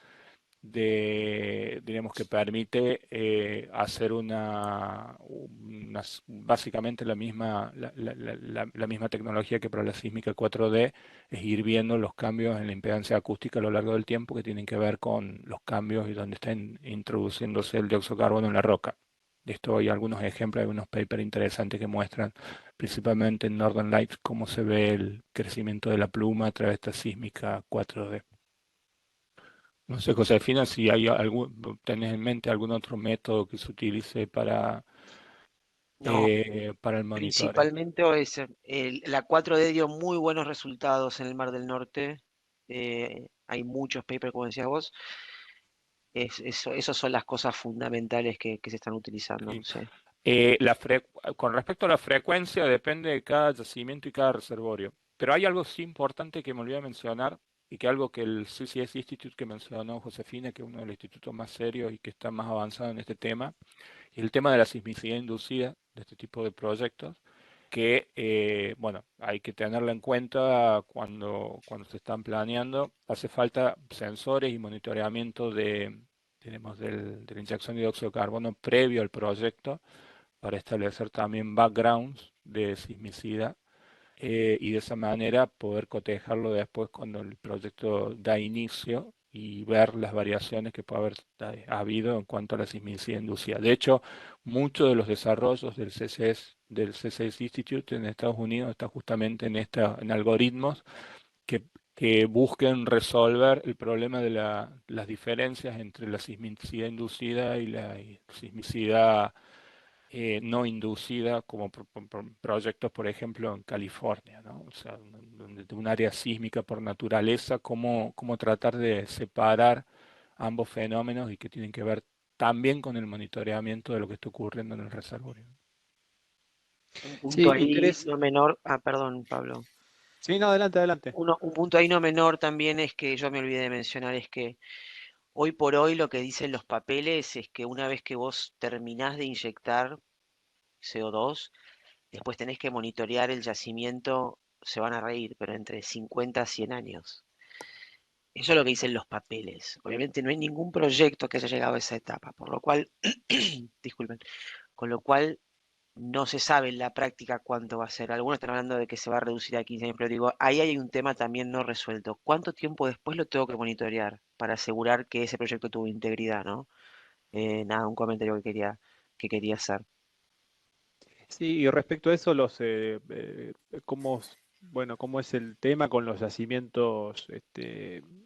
digamos que permite hacer básicamente la misma tecnología que para la sísmica 4D, es ir viendo los cambios en la impedancia acústica a lo largo del tiempo que tienen que ver con los cambios y donde está introduciéndose el dióxido de carbono en la roca. De esto hay algunos ejemplos, hay unos papers interesantes que muestran, principalmente en Northern Lights, cómo se ve el crecimiento de la pluma a través de esta sísmica 4D. No sé, Josefina, si tenés en mente algún otro método que se utilice No, para el monitoreo. principalmente la 4D dio muy buenos resultados en el Mar del Norte. Hay muchos papers, como decías vos. Esas son las cosas fundamentales que se están utilizando. Sí. Sí. Con respecto a la frecuencia, depende de cada yacimiento y cada reservorio. Pero hay algo sí importante que me olvidé mencionar y que algo que el CCS Institute que mencionó Josefina, que es uno de los institutos más serios y que está más avanzado en este tema, y el tema de la sismicidad inducida de este tipo de proyectos, que bueno, hay que tenerlo en cuenta cuando se están planeando. Hace falta sensores y monitoreamiento de la inyección de dióxido de carbono previo al proyecto para establecer también backgrounds de sismicidad y de esa manera poder cotejarlo después cuando el proyecto da inicio y ver las variaciones que puede haber habido en cuanto a la sismicidad inducida. De hecho, muchos de los desarrollos del CCS Institute en Estados Unidos está justamente en algoritmos que, que busquen resolver el problema de las diferencias entre la sismicidad inducida y la sismicidad no inducida, como proyectos, por ejemplo, en California, ¿no? O sea, de un área sísmica por naturaleza, cómo tratar de separar ambos fenómenos y que tienen que ver también con el monitoreamiento de lo que está ocurriendo en el reservorio. Un punto Sí, ahí no menor. Ah, perdón, Pablo. Sí, no, adelante, adelante. Un punto ahí no menor también es que yo me olvidé de mencionar, es que hoy por hoy lo que dicen los papeles es que una vez que vos terminás de inyectar CO2, después tenés que monitorear el yacimiento, se van a reír, pero entre 50 a 100 años. Eso es lo que dicen los papeles. Obviamente no hay ningún proyecto que haya llegado a esa etapa, por lo cual, disculpen, con lo cual no se sabe en la práctica cuánto va a ser. Algunos están hablando de que se va a reducir a 15 años, pero digo, ahí hay un tema también no resuelto. ¿Cuánto tiempo después lo tengo que monitorear para asegurar que ese proyecto tuvo integridad, ¿no? Nada, un comentario que quería hacer. Sí, y respecto a eso, ¿cómo bueno, cómo es el tema con los yacimientos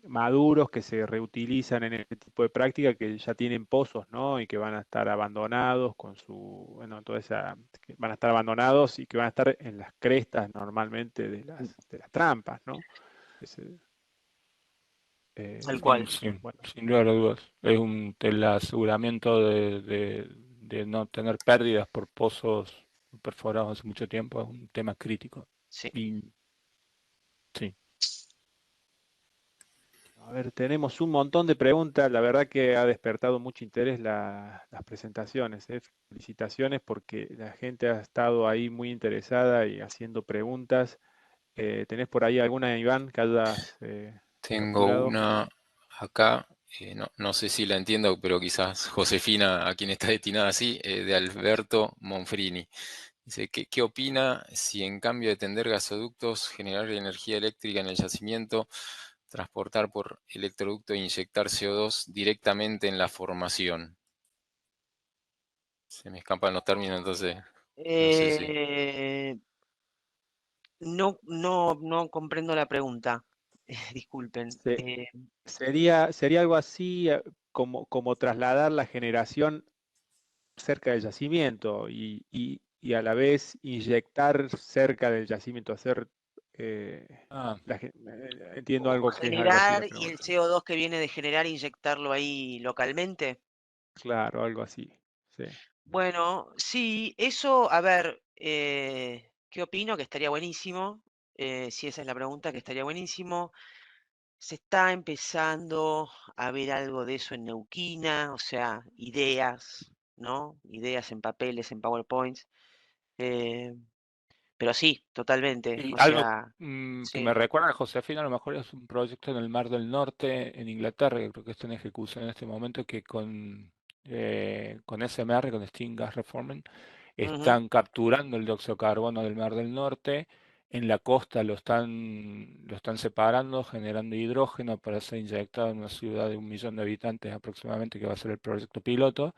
maduros que se reutilizan en este tipo de práctica, que ya tienen pozos, ¿no? Y que van a estar abandonados con su, bueno, toda esa, que van a estar abandonados y que van a estar en las crestas normalmente de las trampas, ¿no? Ese, Tal Sí, cual. sí, bueno, sin lugar a dudas. Es el aseguramiento de no tener pérdidas por pozos perforados hace mucho tiempo, es un tema crítico. Sí. Y sí. a ver, tenemos un montón de preguntas. La verdad que ha despertado mucho interés las presentaciones, ¿eh? Felicitaciones porque la gente ha estado ahí muy interesada y haciendo preguntas. ¿Tenés por ahí alguna, Iván, que hayas Tengo capturado? una acá, no sé si la entiendo, pero quizás Josefina, a quien está destinada así, de Alberto Monfrini. Dice, ¿qué opina si en cambio de tender gasoductos, generar energía eléctrica en el yacimiento, transportar por electroducto e inyectar CO2 directamente en la formación? Se me escapan los términos, entonces no sé si... Eh, no comprendo la pregunta. Disculpen. Se- sería algo así como trasladar la generación cerca del yacimiento y a la vez inyectar cerca del yacimiento, hacer, Ah, entiendo O algo que es algo así la generar y el pregunta. CO2 que viene de generar, inyectarlo ahí localmente. Claro, algo así, sí. Bueno, sí, eso, a ver, ¿qué opino? Que estaría buenísimo. Si esa es la pregunta, que estaría buenísimo. Se está empezando a ver algo de eso en Neuquina, o sea, ideas, ¿no? Ideas en papeles, en PowerPoints. eh, pero sí, totalmente. y O algo sea, que me sí. recuerda a Josefina, a lo mejor es un proyecto en el Mar del Norte, en Inglaterra, que creo que está en ejecución en este momento, que con SMR, con Steam Gas Reforming, Ujú. están capturando el dióxido de carbono del Mar del Norte, en la costa lo están separando, generando hidrógeno para ser inyectado en una ciudad de 1 millón de habitantes aproximadamente, que va a ser el proyecto piloto,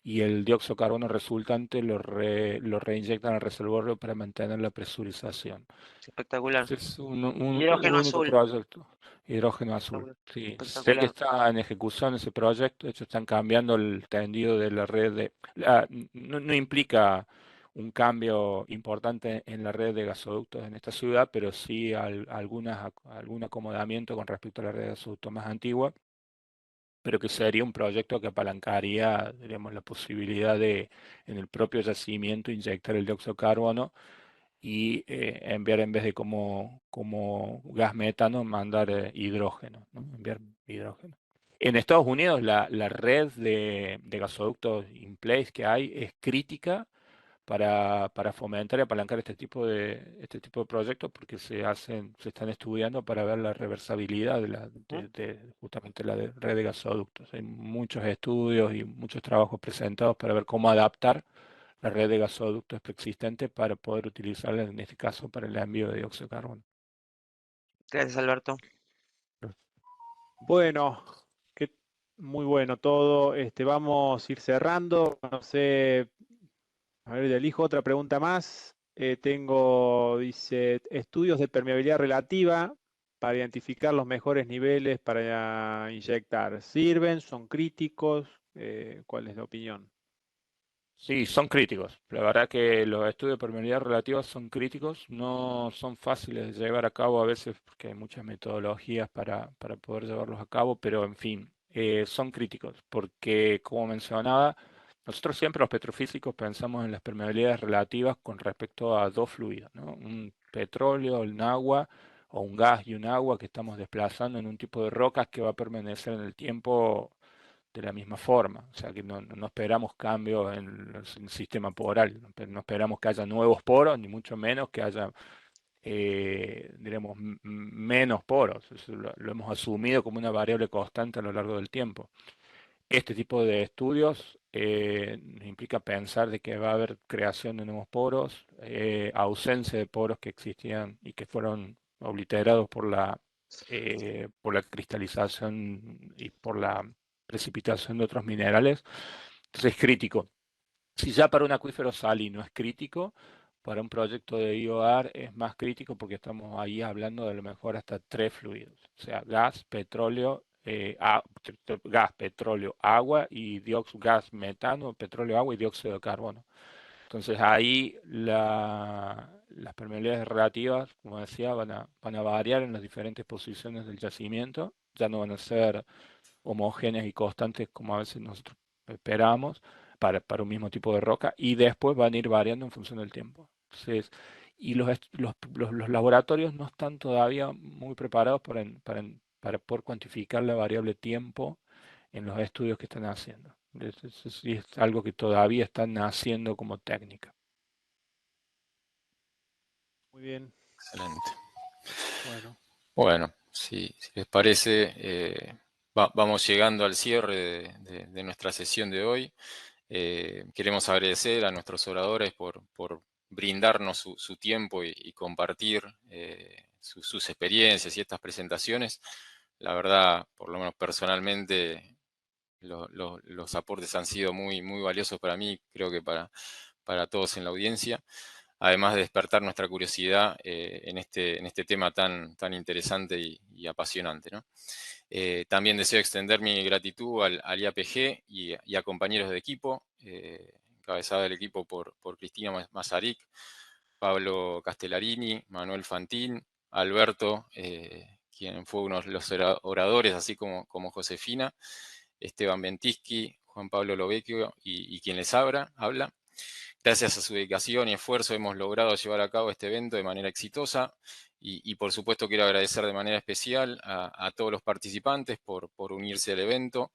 y el dióxido de carbono resultante lo reinyectan al reservorio para mantener la presurización. Espectacular. Este es un Hidrógeno único azul. proyecto, hidrógeno azul. Espectacular. Sí, sé que Espectacular. está en ejecución ese proyecto, de hecho están cambiando el tendido de la red no implica un cambio importante en la red de gasoductos en esta ciudad, pero sí algún acomodamiento con respecto a la red de gasoductos más antigua, pero que sería un proyecto que apalancaría, diríamos, la posibilidad de en el propio yacimiento inyectar el dióxido de carbono y enviar en vez de como gas metano, mandar hidrógeno, ¿no? Enviar hidrógeno. En Estados Unidos la red de gasoductos in place que hay es crítica para fomentar y apalancar este tipo de proyectos porque se están estudiando para ver la reversibilidad Ujú. de justamente red de gasoductos. Hay muchos estudios y muchos trabajos presentados para ver cómo adaptar la red de gasoductos preexistente para poder utilizarla en este caso para el envío de dióxido de carbono. Gracias, Alberto. Bueno, que, muy bueno todo. Vamos a ir cerrando. No sé, a ver, elijo otra pregunta más. Dice, estudios de permeabilidad relativa para identificar los mejores niveles para inyectar. ¿Sirven? ¿Son críticos? ¿Cuál es la opinión? Sí, son críticos. La verdad que los estudios de permeabilidad relativa son críticos, no son fáciles de llevar a cabo a veces porque hay muchas metodologías para poder llevarlos a cabo, pero en fin, son críticos porque, como mencionaba, nosotros siempre los petrofísicos pensamos en las permeabilidades relativas con respecto a dos fluidos, ¿no? Un petróleo, un agua o un gas y un agua que estamos desplazando en un tipo de rocas que va a permanecer en el tiempo de la misma forma. O sea que no esperamos cambios en el sistema poral, no esperamos que haya nuevos poros, ni mucho menos que haya, diremos, menos poros. Eso lo hemos asumido como una variable constante a lo largo del tiempo. Este tipo de estudios implica pensar de que va a haber creación de nuevos poros, ausencia de poros que existían y que fueron obliterados por la cristalización y por la precipitación de otros minerales. Entonces es crítico. Si ya para un acuífero salino es crítico, para un proyecto de IOR es más crítico porque estamos ahí hablando de a lo mejor hasta 3 fluidos, o sea, gas, petróleo, gas, petróleo, agua y gas, metano, petróleo, agua y dióxido de carbono. Entonces ahí las permeabilidades relativas, como decía, van a variar en las diferentes posiciones del yacimiento, ya no van a ser homogéneas y constantes como a veces nosotros esperamos para un mismo tipo de roca, y después van a ir variando en función del tiempo. Entonces, y los laboratorios no están todavía muy preparados para poder cuantificar la variable tiempo en los estudios que están haciendo. Eso sí es algo que todavía están haciendo como técnica. Muy bien. Excelente. Bueno. Bueno, si les parece, vamos llegando al cierre de nuestra sesión de hoy. Queremos agradecer a nuestros oradores por brindarnos su tiempo y compartir sus experiencias y estas presentaciones. La verdad, por lo menos personalmente, los aportes han sido muy, muy valiosos para mí, creo que para todos en la audiencia, además de despertar nuestra curiosidad en este tema tan interesante y apasionante, ¿no? También deseo extender mi gratitud al IAPG y a compañeros de equipo, encabezada del equipo por Cristina Massaric, Pablo Castellarini, Manuel Fantín, Alberto, quien fue uno de los oradores, así como Josefina, Esteban Ventischi, Juan Pablo Lovecchio y quien les habla. Gracias a su dedicación y esfuerzo hemos logrado llevar a cabo este evento de manera exitosa y por supuesto quiero agradecer de manera especial a todos los participantes por unirse al evento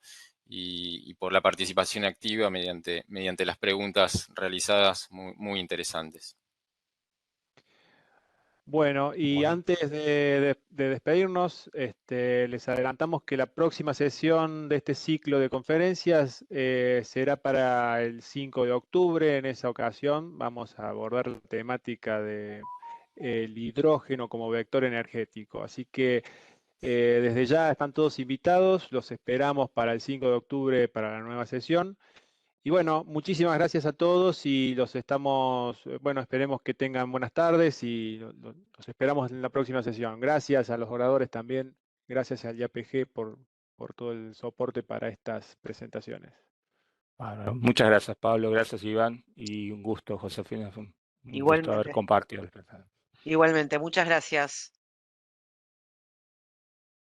y por la participación activa mediante las preguntas realizadas muy interesantes. Bueno, y Bueno. antes de despedirnos, les adelantamos que la próxima sesión de este ciclo de conferencias será para el 5 de octubre. En esa ocasión vamos a abordar la temática del hidrógeno como vector energético. Así que desde ya están todos invitados, los esperamos para el 5 de octubre para la nueva sesión. Y bueno, muchísimas gracias a todos y los estamos, bueno, esperemos que tengan buenas tardes y los esperamos en la próxima sesión. Gracias a los oradores también, gracias al IAPG por todo el soporte para estas presentaciones. Bueno, muchas gracias, Pablo, gracias, Iván, y un gusto, Josefina, fue un gusto haber Igualmente, compartido. igualmente, muchas gracias.